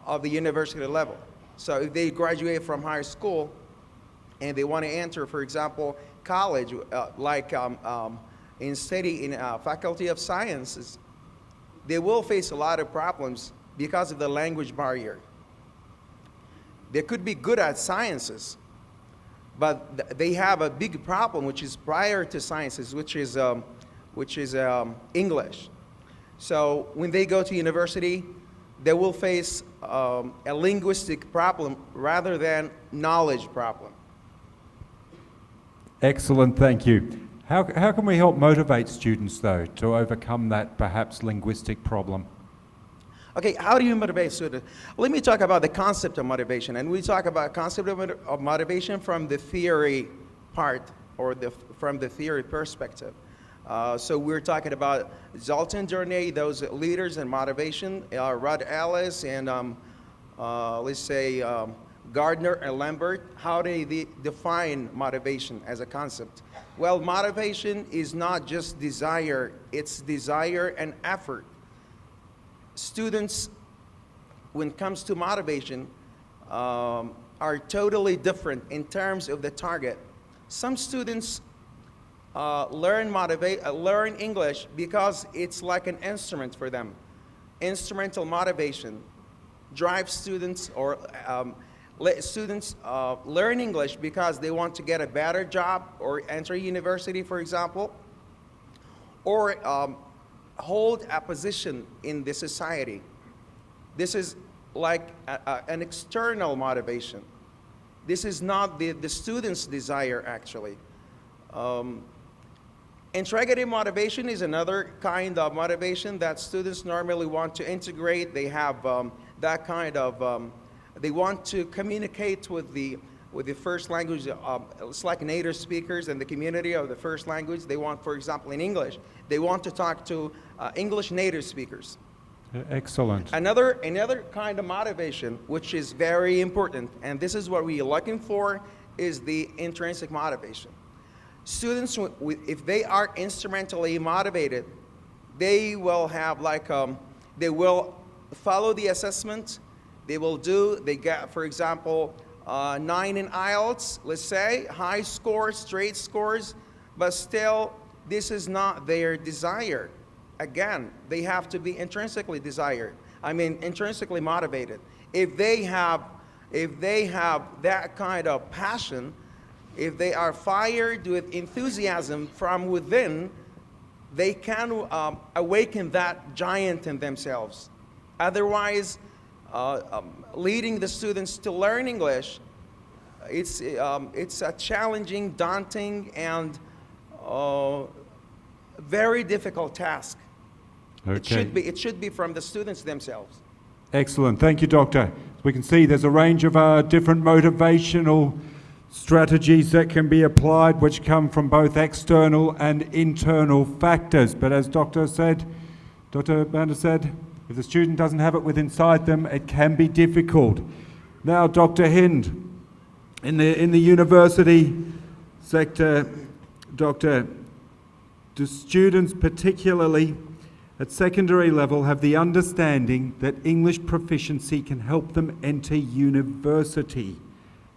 S10: of the university level. So if they graduate from high school and they want to enter, for example, college, in study in Faculty of Sciences, they will face a lot of problems because of the language barrier. They could be good at sciences, but they have a big problem, which is prior to sciences, which is English. So when they go to university, they will face a linguistic problem rather than knowledge problem.
S9: Excellent, thank you. How can we help motivate students, though, to overcome that perhaps linguistic problem?
S10: Okay, how do you motivate students? Let me talk about the concept of motivation. And we talk about concept of motivation from the theory part, or from the theory perspective. So we're talking about Zoltan Journey, those leaders in motivation, Rod Ellis, and let's say Gardner and Lambert. How do they define motivation as a concept? Well, motivation is not just desire, it's desire and effort. Students, when it comes to motivation, are totally different in terms of the target. Some students learn English because it's like an instrument for them. Instrumental motivation drives students, or students learn English because they want to get a better job or enter university, for example, or hold a position in the society. This is like an external motivation. This is not the student's desire, actually. Integrative motivation is another kind of motivation that students normally want to integrate. They have that kind of, they want to communicate with the first language. It's like native speakers in the community of the first language. They want, for example, in English, they want to talk to English native speakers.
S9: Excellent.
S10: Another kind of motivation, which is very important, and this is what we're looking for is the intrinsic motivation. Students, if they are instrumentally motivated, they will have they will follow the assessment. They get, for example, 9 in IELTS, let's say, high scores, straight scores, but still, this is not their desire. Again, they have to be intrinsically intrinsically motivated. If they have that kind of passion, if they are fired with enthusiasm from within, they can awaken that giant in themselves. Otherwise, leading the students to learn English, it's a challenging, daunting, and very difficult task.
S9: Okay.
S10: It should be from the students themselves.
S9: Excellent. Thank you, Doctor. We can see there's a range of different motivational strategies that can be applied, which come from both external and internal factors. But as Dr. Banda said, if the student doesn't have it within inside them, it can be difficult. Now, Dr. Hind, in the university sector, Doctor, do students, particularly at secondary level, have the understanding that English proficiency can help them enter university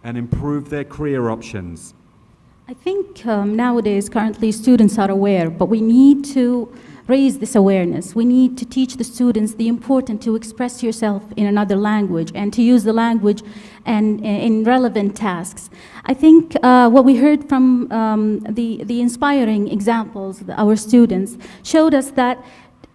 S9: and improve their career options?
S11: I think nowadays, currently, students are aware, but we need to raise this awareness. We need to teach the students the importance to express yourself in another language and to use the language and in relevant tasks. I think what we heard from the inspiring examples that our students showed us that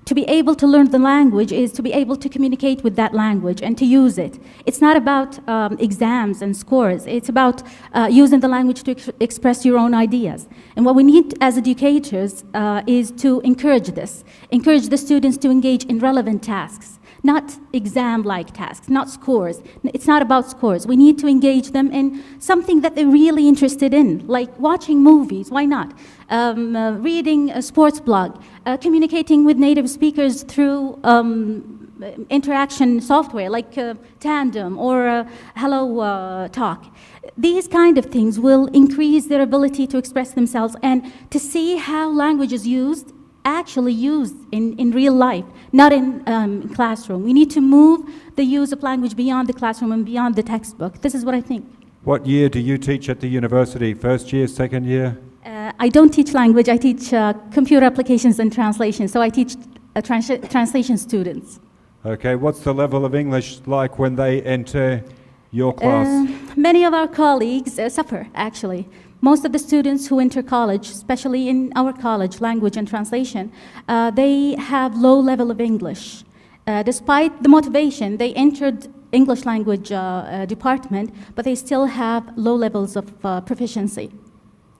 S11: to be able to learn the language is to be able to communicate with that language and to use it. It's not about exams and scores. It's about using the language to express your own ideas. And what we need as educators is to encourage this. Encourage the students to engage in relevant tasks, not exam-like tasks, not scores. It's not about scores. We need to engage them in something that they're really interested in, like watching movies, why not? Reading a sports blog, communicating with native speakers through interaction software like Tandem or Hello Talk. These kind of things will increase their ability to express themselves and to see how language is actually used in real life, not in classroom. We need to move the use of language beyond the classroom and beyond the textbook. This is what I think.
S9: What year do you teach at the university? First year, second year?
S11: I don't teach language, I teach computer applications and translation, so I teach translation students.
S9: Okay, what's the level of English like when they enter your class?
S11: Many of our colleagues suffer, actually. Most of the students who enter college, especially in our college, language and translation, they have low level of English. Despite the motivation, they entered English language department, but they still have low levels of proficiency.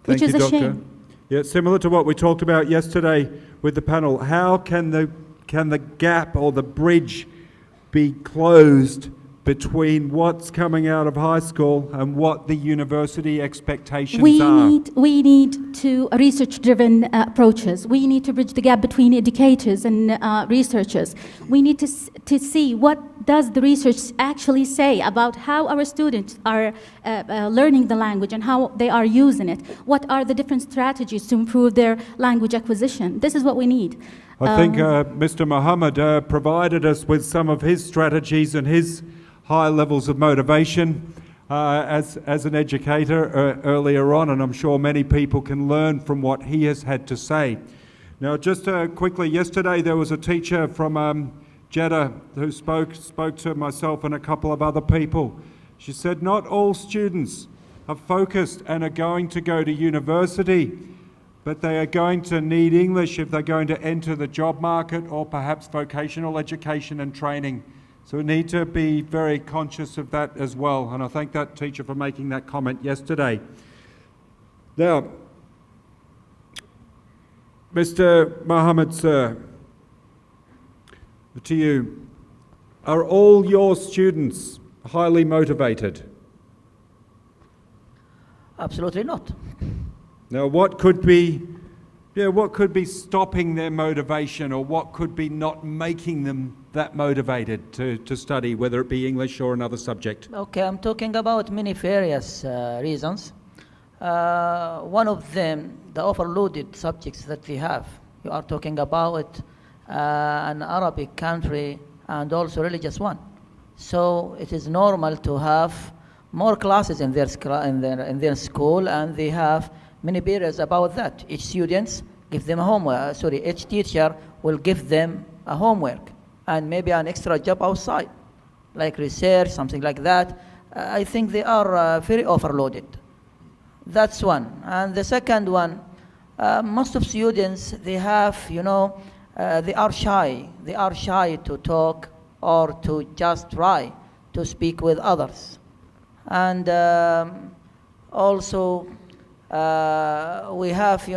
S9: Thank
S11: Which is
S9: you,
S11: a
S9: Doctor.
S11: shame.
S9: Yeah, similar to what we talked about yesterday with the panel, how can the gap or the bridge be closed between what's coming out of high school and what the university expectations are?
S11: We need to research-driven approaches. We need to bridge the gap between educators and researchers. We need to see what does the research actually say about how our students are learning the language and how they are using it. What are the different strategies to improve their language acquisition? This is what we need.
S9: I think Mr. Muhammad provided us with some of his strategies and his high levels of motivation as an educator earlier on, and I'm sure many people can learn from what he has had to say. Now, just quickly, yesterday there was a teacher from Jeddah who spoke to myself and a couple of other people. She said not all students are focused and are going to go to university, but they are going to need English if they're going to enter the job market or perhaps vocational education and training. So we need to be very conscious of that as well, and I thank that teacher for making that comment yesterday. Now, Mr. Mohammed, sir, to you, are all your students highly motivated?
S8: Absolutely not.
S9: Now, what could be stopping their motivation, or what could be not making them that motivated to study, whether it be English or another subject?
S8: Okay, I'm talking about many various reasons. One of them, the overloaded subjects that we have. You are talking about an Arabic country and also religious one. So it is normal to have more classes in their school, and they have many periods about that. Each students give them a homework. Each teacher will give them a homework and maybe an extra job outside, like research, something like that. I think they are very overloaded. That's one. And the second one, most of students, they have, they are shy. They are shy to talk or to just try to speak with others. And also, we have,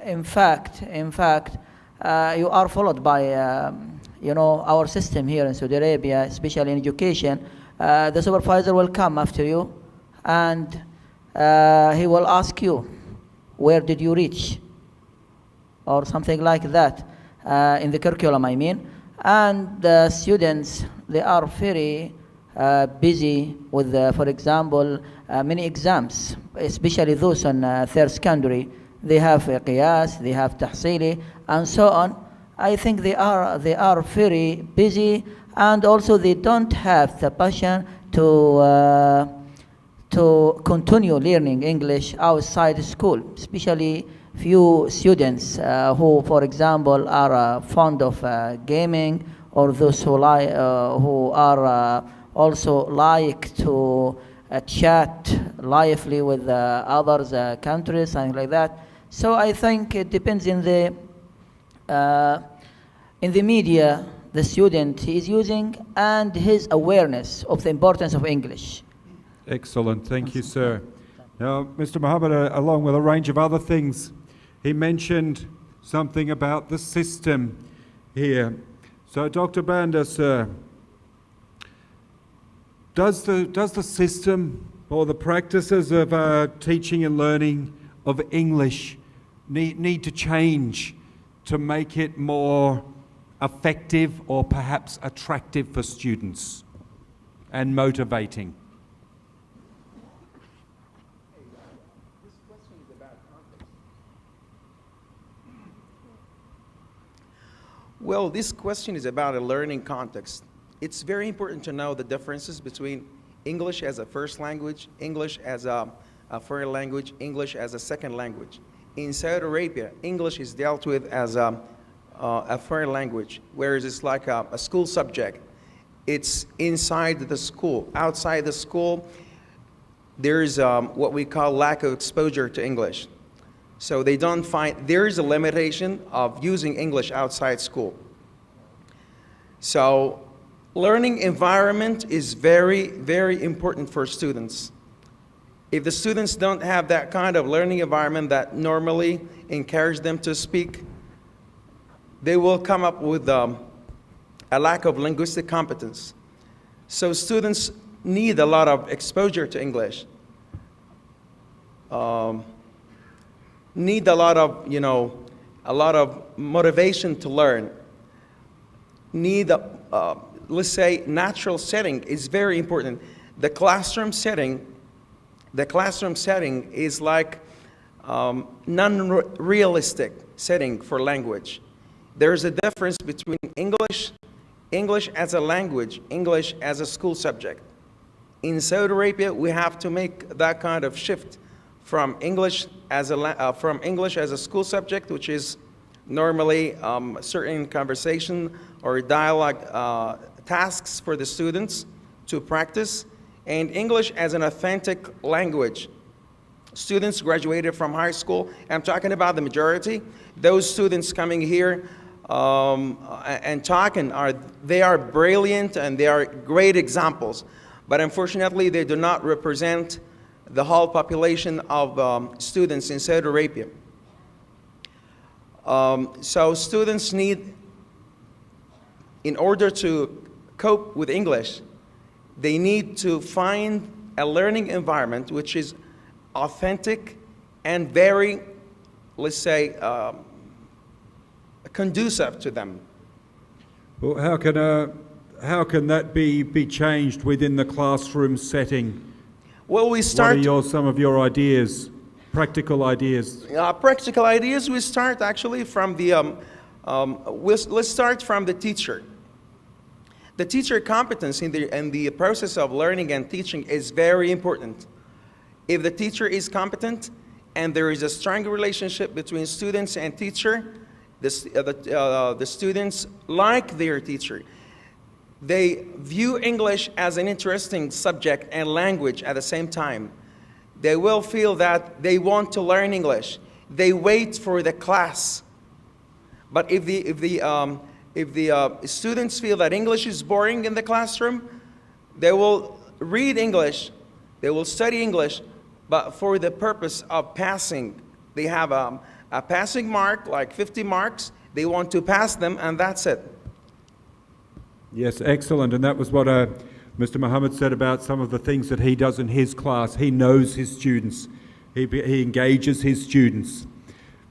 S8: in fact, you are followed by, our system here in Saudi Arabia, especially in education. The supervisor will come after you, and he will ask you, where did you reach? Or something like that, in the curriculum, I mean. And the students, they are very busy with, for example, many exams, especially those on third secondary. They have qiyas, they have tahsili, and so on. I think they are very busy, and also they don't have the passion to continue learning English outside school, especially few students who, for example, are fond of gaming, or those who are also like to chat lively with other countries, something like that. So I think it depends in the media the student is using and his awareness of the importance of English.
S9: Excellent, thank you, sir. Now, Mr. Mohammed, along with a range of other things, he mentioned something about the system here. So, Dr. Banda, sir, does the system or the practices of teaching and learning of English need to change to make it more effective or perhaps attractive for students and motivating?
S10: Well, this question is about a learning context. It's very important to know the differences between English as a first language, English as a foreign language, English as a second language. In Saudi Arabia, English is dealt with as a foreign language, whereas it's like a school subject. It's inside the school. Outside the school, there's what we call lack of exposure to English. So they don't find, there is a limitation of using English outside school. So learning environment is very, very important for students. If the students don't have that kind of learning environment that normally encourage them to speak, they will come up with a lack of linguistic competence. So students need a lot of exposure to English. Need a lot of motivation to learn. Need let's say natural setting is very important. The classroom setting is like non-realistic setting for language. There's a difference between English as a language, English as a school subject. In Saudi Arabia, we have to make that kind of shift from English as a school subject, which is normally certain conversation or dialogue tasks for the students to practice, and English as an authentic language. Students graduated from high school, I'm talking about the majority, those students coming here and talking, they are brilliant and they are great examples, but unfortunately they do not represent the whole population of students in Saudi Arabia. So students need, in order to cope with English, they need to find a learning environment which is authentic and very, let's say, conducive to them.
S9: Well, how can that be changed within the classroom setting?
S10: Well, we start.
S9: What are some of your ideas, practical ideas?
S10: Practical ideas, we start actually from the, let's start from the teacher. The teacher competence in the process of learning and teaching is very important. If the teacher is competent and there is a strong relationship between students and teacher, the students like their teacher. They view English as an interesting subject and language at the same time. They will feel that they want to learn English. They wait for the class. But if the students feel that English is boring in the classroom, they will read English, they will study English, but for the purpose of passing. They have a passing mark, like 50 marks. They want to pass them, and that's it.
S9: Yes, excellent. And that was what Mr. Mohammed said about some of the things that he does in his class. He knows his students. He engages his students.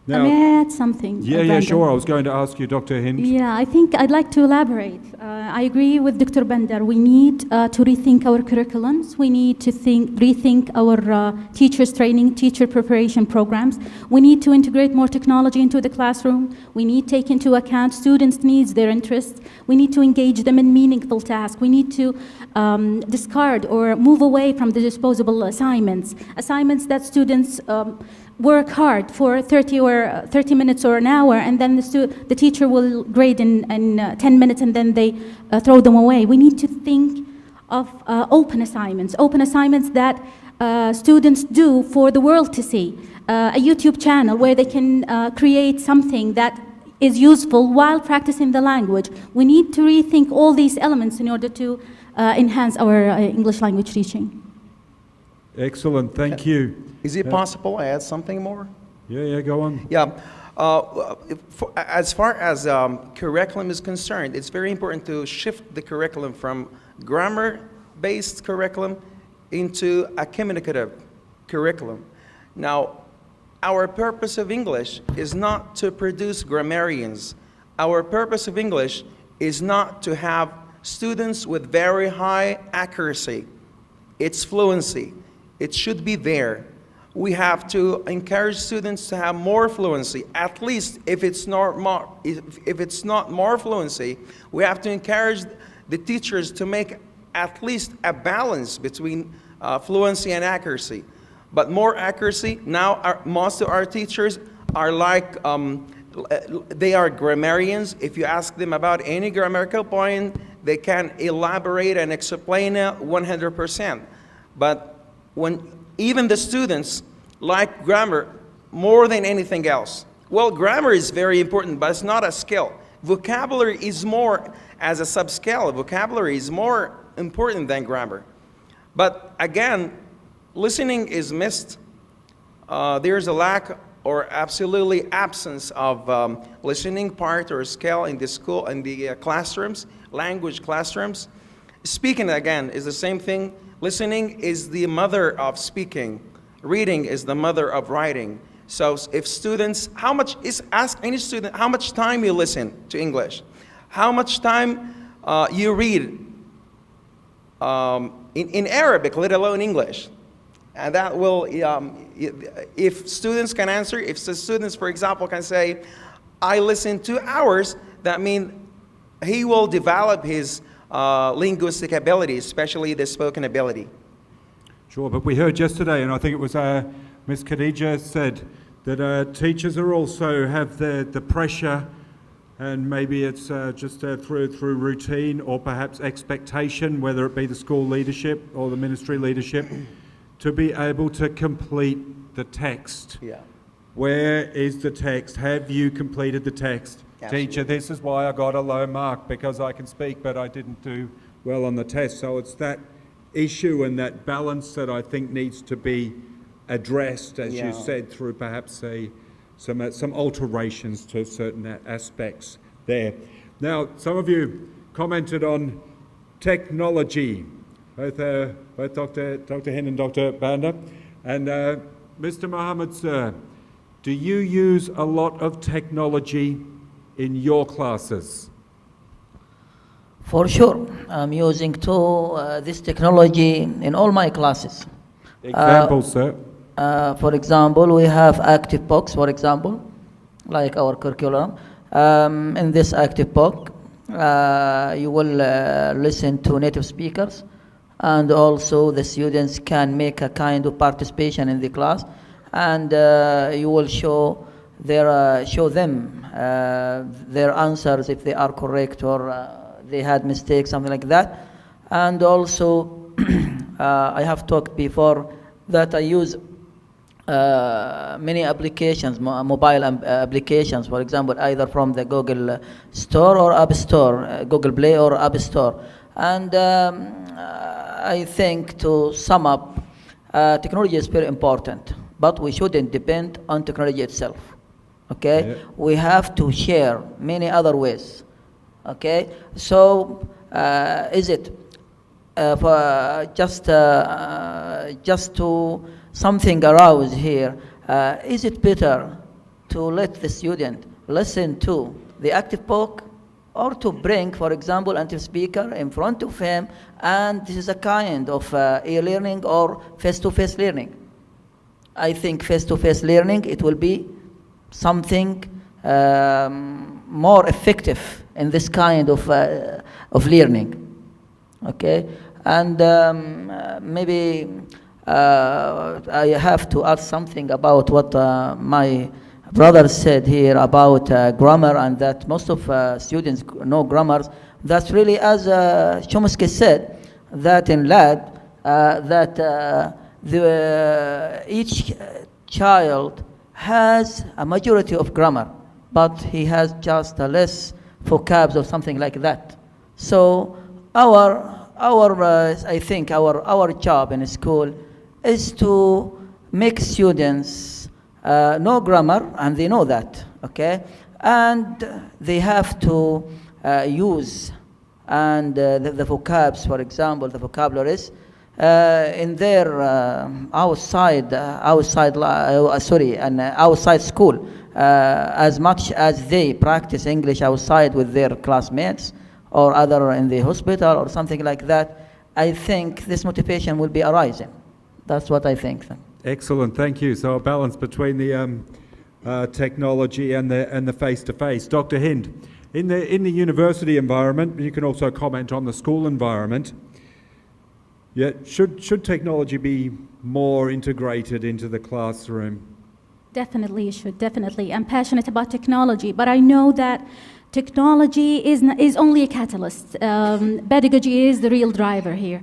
S9: Now,
S11: may I add something?
S9: Yeah, sure. I was going to ask you, Dr. Hind.
S11: Yeah, I think I'd like to elaborate. I agree with Dr. Bender. We need to rethink our curriculums. We need to rethink our teachers training, teacher preparation programs. We need to integrate more technology into the classroom. We need to take into account students' needs, their interests. We need to engage them in meaningful tasks. We need to discard or move away from the disposable assignments that students work hard for 30 minutes or an hour, and then the teacher will grade in 10 minutes, and then they throw them away. We need to think of open assignments that students do for the world to see. A YouTube channel where they can create something that is useful while practicing the language. We need to rethink all these elements in order to enhance our English language teaching.
S9: Excellent, thank you.
S10: Is it possible I add something more?
S9: Yeah, go on.
S10: Yeah. As far as curriculum is concerned, it's very important to shift the curriculum from grammar-based curriculum into a communicative curriculum. Now, our purpose of English is not to produce grammarians. Our purpose of English is not to have students with very high accuracy. It's fluency. It should be there. We have to encourage students to have more fluency. At least if it's not more fluency, we have to encourage the teachers to make at least a balance between fluency and accuracy. But more accuracy, now most of our teachers are like, they are grammarians. If you ask them about any grammatical point, they can elaborate and explain it 100%. But when even the students like grammar more than anything else. Well, grammar is very important, but it's not a skill. Vocabulary is more as a sub-skill. Vocabulary is more important than grammar. But again, listening is missed. There's a lack or absolutely absence of listening part or skill in the school, in the classrooms, language classrooms. Speaking, again, is the same thing. Listening is the mother of speaking. Reading is the mother of writing. So if students, ask any student how much time you listen to English, how much time you read in Arabic, let alone English. And that will, if students can answer, if the students, for example, can say, I listen 2 hours, that means he will develop his linguistic ability, especially the spoken ability.
S9: Sure, but we heard yesterday, and I think it was Ms. Khadija said, that teachers are also have the pressure, and maybe it's just through routine or perhaps expectation, whether it be the school leadership or the ministry leadership, to be able to complete the text.
S10: Yeah.
S9: Where is the text? Have you completed the text?
S10: Absolutely.
S9: Teacher, this is why I got a low mark, because I can speak, but I didn't do well on the test. So it's that issue and that balance that I think needs to be addressed, as you said, through perhaps some alterations to certain aspects there. Now, some of you commented on technology, both Dr. Hind and Dr. Banda. And Mr. Mohammed, sir, do you use a lot of technology in your classes?
S8: For sure, I'm using this technology in all my classes.
S9: Examples, sir.
S8: For example, we have active books, for example, like our curriculum. In this active book, you will listen to native speakers, and also the students can make a kind of participation in the class, and you will show them their answers if they are correct or they had mistakes, something like that. And also, I have talked before that I use many applications, mobile applications, for example, either from the Google Store or App Store, Google Play or App Store. And I think, to sum up, technology is very important, but we shouldn't depend on technology itself. Okay?
S9: Yeah.
S8: We have to share many other ways. Okay? So, is it for just to something arouse here, is it better to let the student listen to the active book, or to bring, for example, a native speaker in front of him, and this is a kind of e-learning or face-to-face learning? I think face-to-face learning, it will be something more effective in this kind of learning. Okay, and maybe I have to add something about what my brother said here about grammar, and that most of students know grammars. That's really, as Chomsky said, that in lab, that each child has a majority of grammar, but he has just less vocabs or something like that. So I think our job in school is to make students know grammar, and they know that, okay? And they have to use and the vocabs, for example, the vocabularies in their outside school, as much as they practice English outside with their classmates or other in the hospital or something like that. I think this motivation will be arising. That's what I think.
S9: Excellent, thank you. So a balance between the technology and the face-to-face. Dr. Hind, in the university environment, you can also comment on the school environment. Yeah, should technology be more integrated into the classroom?
S11: Definitely, it should, definitely. I'm passionate about technology, but I know that technology is only a catalyst. Pedagogy is the real driver here.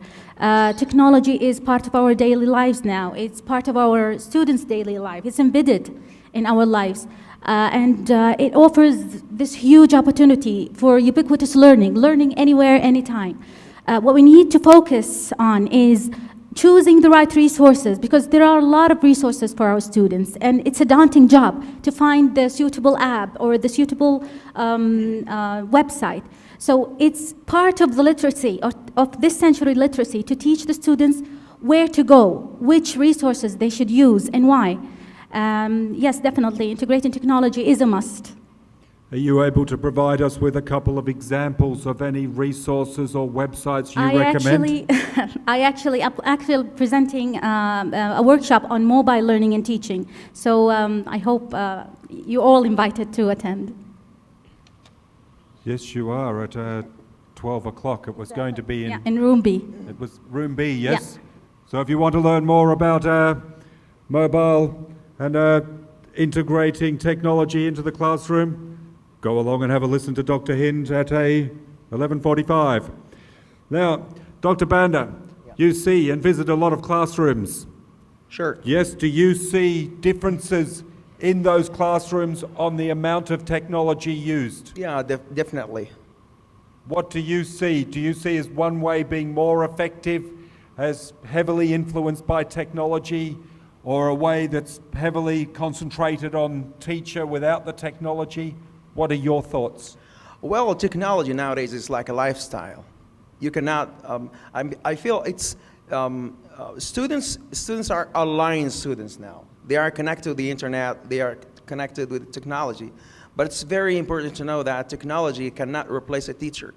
S11: Technology is part of our daily lives now. It's part of our students' daily life. It's embedded in our lives. And it offers this huge opportunity for ubiquitous learning anywhere, anytime. What we need to focus on is choosing the right resources, because there are a lot of resources for our students, and it's a daunting job to find the suitable app or the suitable website. So it's part of the literacy, of this century literacy, to teach the students where to go, which resources they should use, and why. Yes, definitely, integrating technology is a must.
S9: Are you able to provide us with a couple of examples of any resources or websites you recommend?
S11: I'm actually presenting a workshop on mobile learning and teaching. So I hope you're all invited to attend.
S9: Yes, you are, at 12 o'clock. It was going to be
S11: in room B.
S9: It was room B, yes?
S11: Yeah.
S9: So if you want to learn more about mobile and integrating technology into the classroom, go along and have a listen to Dr. Hind at 11:45. Now, Dr. Banda, you see and visit a lot of classrooms.
S10: Sure.
S9: Yes, do you see differences in those classrooms on the amount of technology used?
S10: Yeah, definitely.
S9: What do you see? Do you see as one way being more effective, as heavily influenced by technology, or a way that's heavily concentrated on teacher without the technology? What are your thoughts?
S10: Well, technology nowadays is like a lifestyle. You cannot, I feel it's, students are online students now. They are connected to the internet, they are connected with technology. But it's very important to know that technology cannot replace a teacher.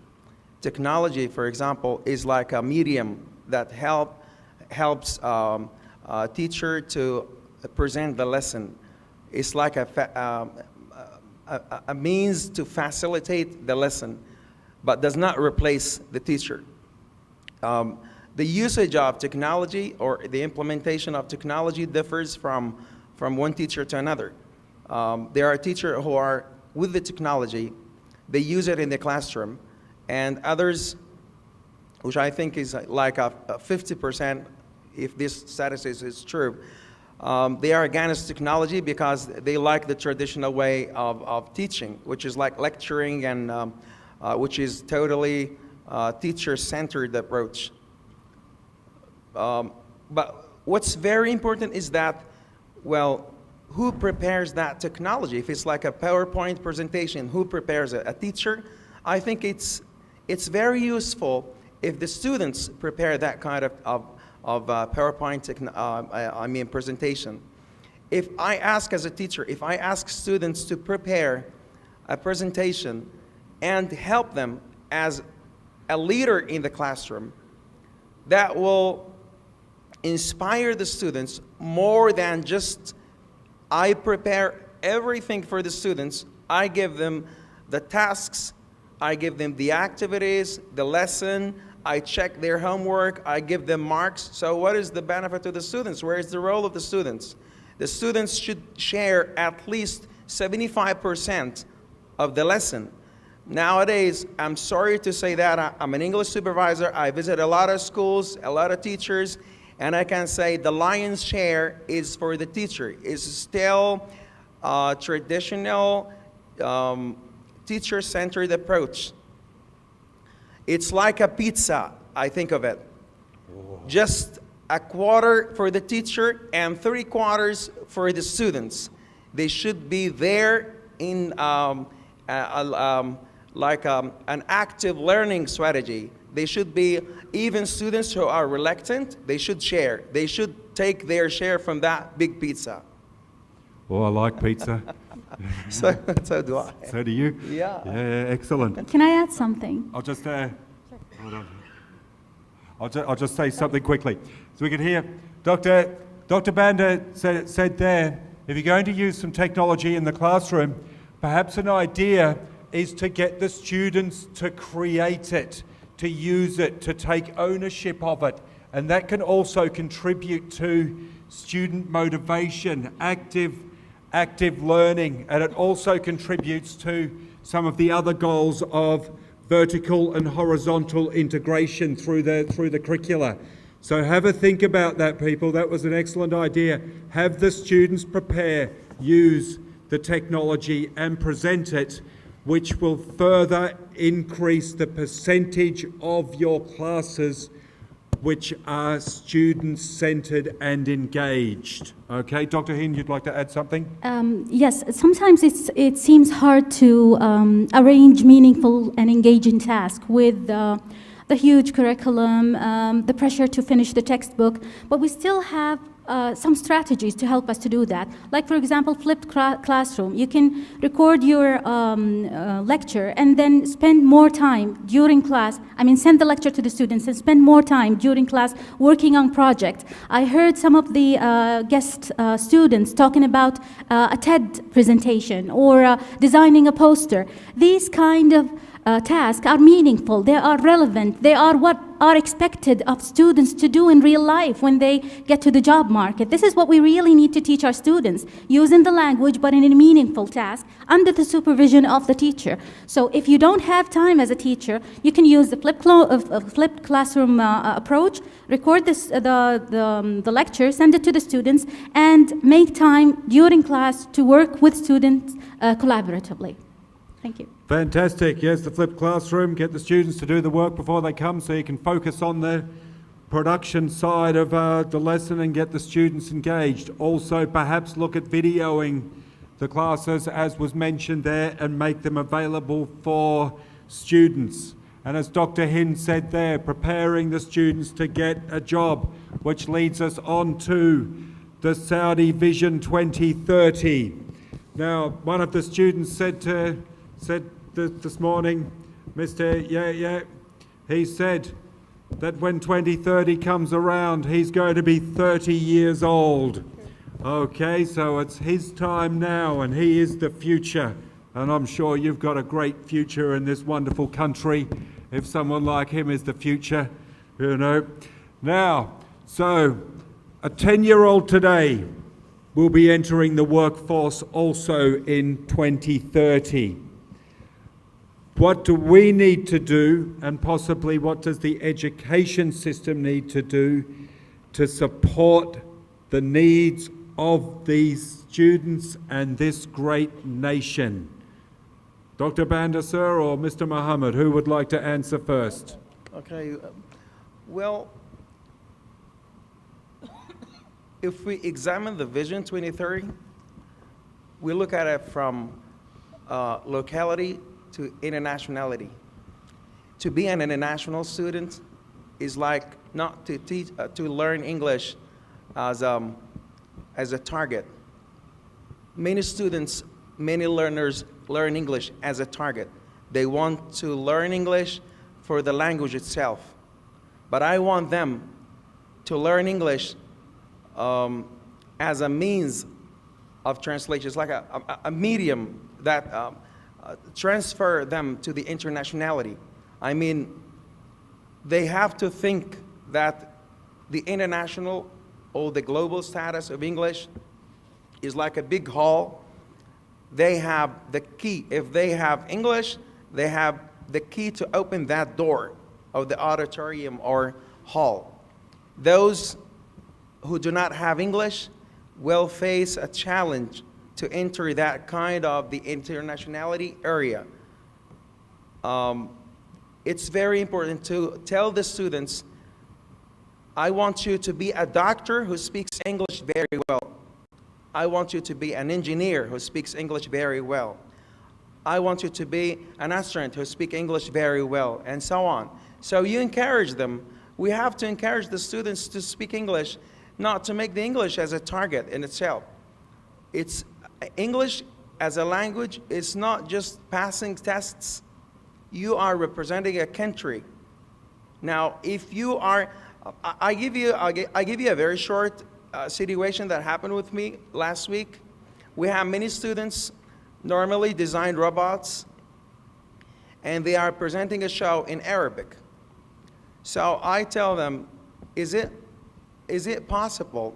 S10: Technology, for example, is like a medium that helps teacher to present the lesson. It's like a means to facilitate the lesson, but does not replace the teacher. The usage of technology or the implementation of technology differs from one teacher to another. There are teachers who are with the technology, they use it in the classroom, and others, which I think is like a 50%, if this statistic is true, they are against technology because they like the traditional way of teaching, which is like lecturing and which is totally teacher-centered approach. But what's very important is that, well, who prepares that technology? If it's like a PowerPoint presentation, who prepares it? A teacher? I think it's very useful if the students prepare that kind of PowerPoint presentation. If I ask as a teacher, if I ask students to prepare a presentation and help them as a leader in the classroom, that will inspire the students more than just I prepare everything for the students. I give them the tasks, I give them the activities, the lesson, I check their homework, I give them marks. So what is the benefit to the students? Where is the role of the students? The students should share at least 75% of the lesson. Nowadays, I'm sorry to say that, I'm an English supervisor, I visit a lot of schools, a lot of teachers, and I can say the lion's share is for the teacher. It's still a traditional teacher-centered approach. It's like a pizza, I think of it. Just a quarter for the teacher and 3/4 for the students. They should be there in an active learning strategy. They should be, even students who are reluctant, they should share. They should take their share from that big pizza.
S9: Oh, I like pizza.
S10: So do I.
S9: So do you?
S10: Yeah.
S9: Yeah, excellent.
S11: Can I add something?
S9: I'll just hold on. I'll just say something quickly. So we can hear Dr. Banda said there, if you're going to use some technology in the classroom, perhaps an idea is to get the students to create it, to use it, to take ownership of it. And that can also contribute to student motivation, active learning, and it also contributes to some of the other goals of vertical and horizontal integration through the curricula. So have a think about that, people. That was an excellent idea. Have the students prepare, use the technology and present it, which will further increase the percentage of your classes which are student-centered and engaged. Okay, Dr. Hind, you'd like to add something?
S11: Yes, sometimes it seems hard to arrange meaningful and engaging tasks with the huge curriculum, the pressure to finish the textbook, but we still have some strategies to help us to do that. Like, for example, flipped classroom. You can record your lecture and then spend more time during class. Send the lecture to the students and spend more time during class working on projects. I heard some of the guest students talking about a TED presentation or designing a poster. These kind of tasks are meaningful, they are relevant, they are what are expected of students to do in real life when they get to the job market. This is what we really need to teach our students, using the language but in a meaningful task under the supervision of the teacher. So if you don't have time as a teacher, you can use the flipped classroom approach, record the lecture, send it to the students, and make time during class to work with students collaboratively. Thank you.
S9: Fantastic. Yes, the flipped classroom, get the students to do the work before they come so you can focus on the production side of the lesson and get the students engaged. Also, perhaps look at videoing the classes, as was mentioned there, and make them available for students. And as Dr. Hind said there, preparing the students to get a job, which leads us on to the Saudi Vision 2030. Now, one of the students said this morning, Mr. Yeah, he said that when 2030 comes around, he's going to be 30 years old. Okay, so it's his time now, and he is the future. And I'm sure you've got a great future in this wonderful country if someone like him is the future, you know. Now, so a 10-year-old today will be entering the workforce also in 2030. What do we need to do, and possibly what does the education system need to do to support the needs of these students and this great nation? Dr. Banda, sir, or Mr. Mohammed, who would like to answer first?
S10: Okay, well, if we examine the Vision 2030, we look at it from locality to internationality. To be an international student is like not to teach, to learn English as a target. Many students, many learners learn English as a target. They want to learn English for the language itself. But I want them to learn English as a means of translation. It's like a medium that transfer them to the internationality. I mean, they have to think that the international or the global status of English is like a big hall. They have the key. If they have English, they have the key to open that door of the auditorium or hall. Those who do not have English will face a challenge to enter that kind of the internationality area. It's very important to tell the students, I want you to be a doctor who speaks English very well. I want you to be an engineer who speaks English very well. I want you to be an astronaut who speaks English very well, and so on. So you encourage them. We have to encourage the students to speak English, not to make the English as a target in itself. It's English as a language is not just passing tests. You are representing a country. Now, if you are, I give you a very short situation that happened with me last week. We have many students normally design robots, and they are presenting a show in Arabic. So I tell them, is it possible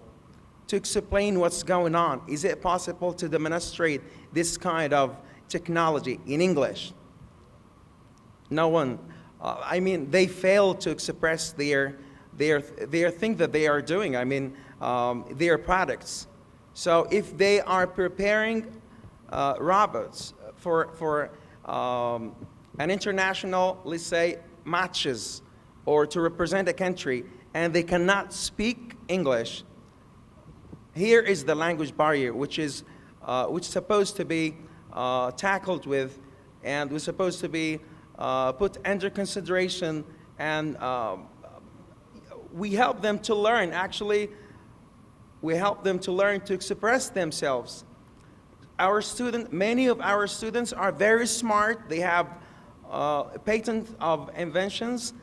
S10: to explain what's going on? Is it possible to demonstrate this kind of technology in English? No one, I mean, they fail to express their thing that they are doing, I mean, their products. So if they are preparing robots for an international, let's say, matches, or to represent a country, and they cannot speak English, here is the language barrier, which is supposed to be tackled with, and was supposed to be put under consideration, and we help them to learn. Actually, we help them to learn to express themselves. Many of our students are very smart. They have patent of inventions.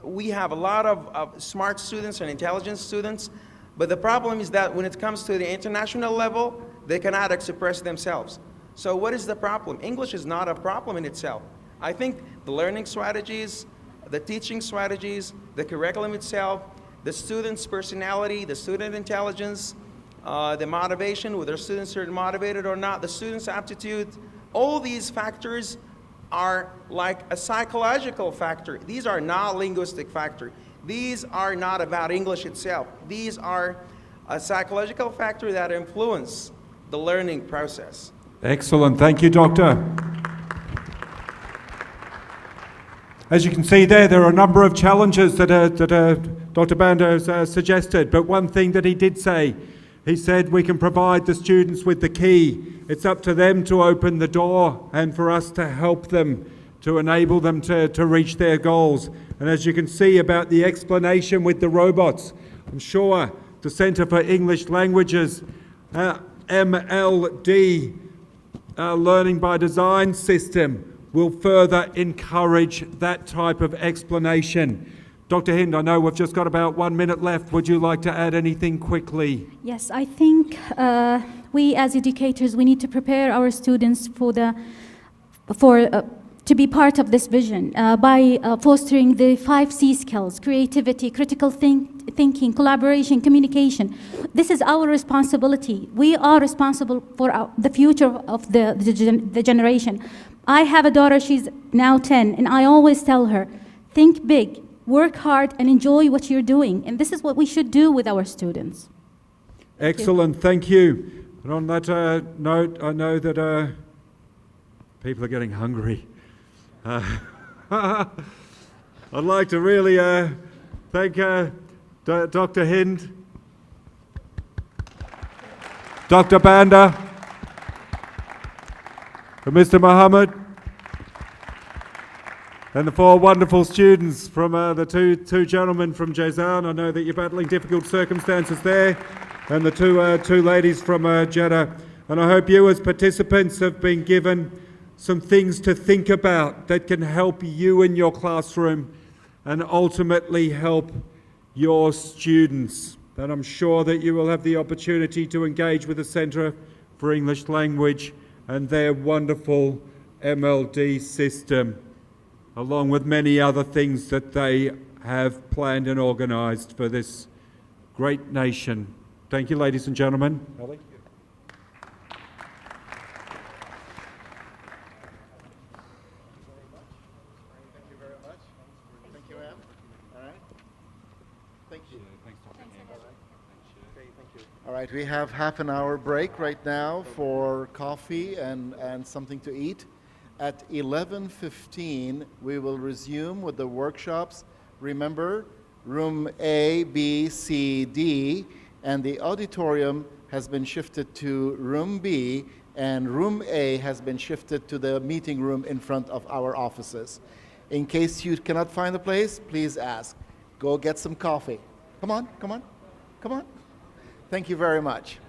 S10: We have a lot of smart students and intelligent students, but the problem is that when it comes to the international level, they cannot express themselves. So what is the problem? English is not a problem in itself. I think the learning strategies, the teaching strategies, the curriculum itself, the student's personality, the student intelligence, the motivation, whether students are motivated or not, the student's aptitude, all these factors are like a psychological factor. These are not linguistic factors. These are not about English itself. These are a psychological factor that influence the learning process.
S9: Excellent. Thank you, Doctor. As you can see there are a number of challenges that Dr. Banda has suggested, but one thing that he did say, he said we can provide the students with the key. It's up to them to open the door and for us to help them, to enable them to reach their goals. And as you can see about the explanation with the robots, I'm sure the Centre for English Languages, MLD, Learning by Design system, will further encourage that type of explanation. Dr. Hind, I know we've just got about 1 minute left. Would you like to add anything quickly?
S11: Yes, I think we as educators, we need to prepare our students to be part of this vision by fostering the 5 C skills: creativity, critical thinking, collaboration, communication. This is our responsibility. We are responsible for the future of the generation. I have a daughter, she's now 10, and I always tell her, think big, work hard, and enjoy what you're doing. And this is what we should do with our students.
S9: Excellent, thank you. And on that note, I know that people are getting hungry. I'd like to really thank Dr. Hind, Dr. Banda, and Mr. Mohammed, and the 4 wonderful students from the two gentlemen from Jazan. I know that you're battling difficult circumstances there, and the two ladies from Jeddah. And I hope you as participants have been given some things to think about that can help you in your classroom and ultimately help your students. And I'm sure that you will have the opportunity to engage with the Centre for English Language and their wonderful MLD system, along with many other things that they have planned and organised for this great nation. Thank you, ladies and gentlemen. Ellie?
S1: All right, we have half an hour break right now for coffee and something to eat. At 11:15, we will resume with the workshops. Remember, room A, B, C, D, and the auditorium has been shifted to room B, and room A has been shifted to the meeting room in front of our offices. In case you cannot find a place, please ask. Go get some coffee. Come on, come on, come on. Thank you very much.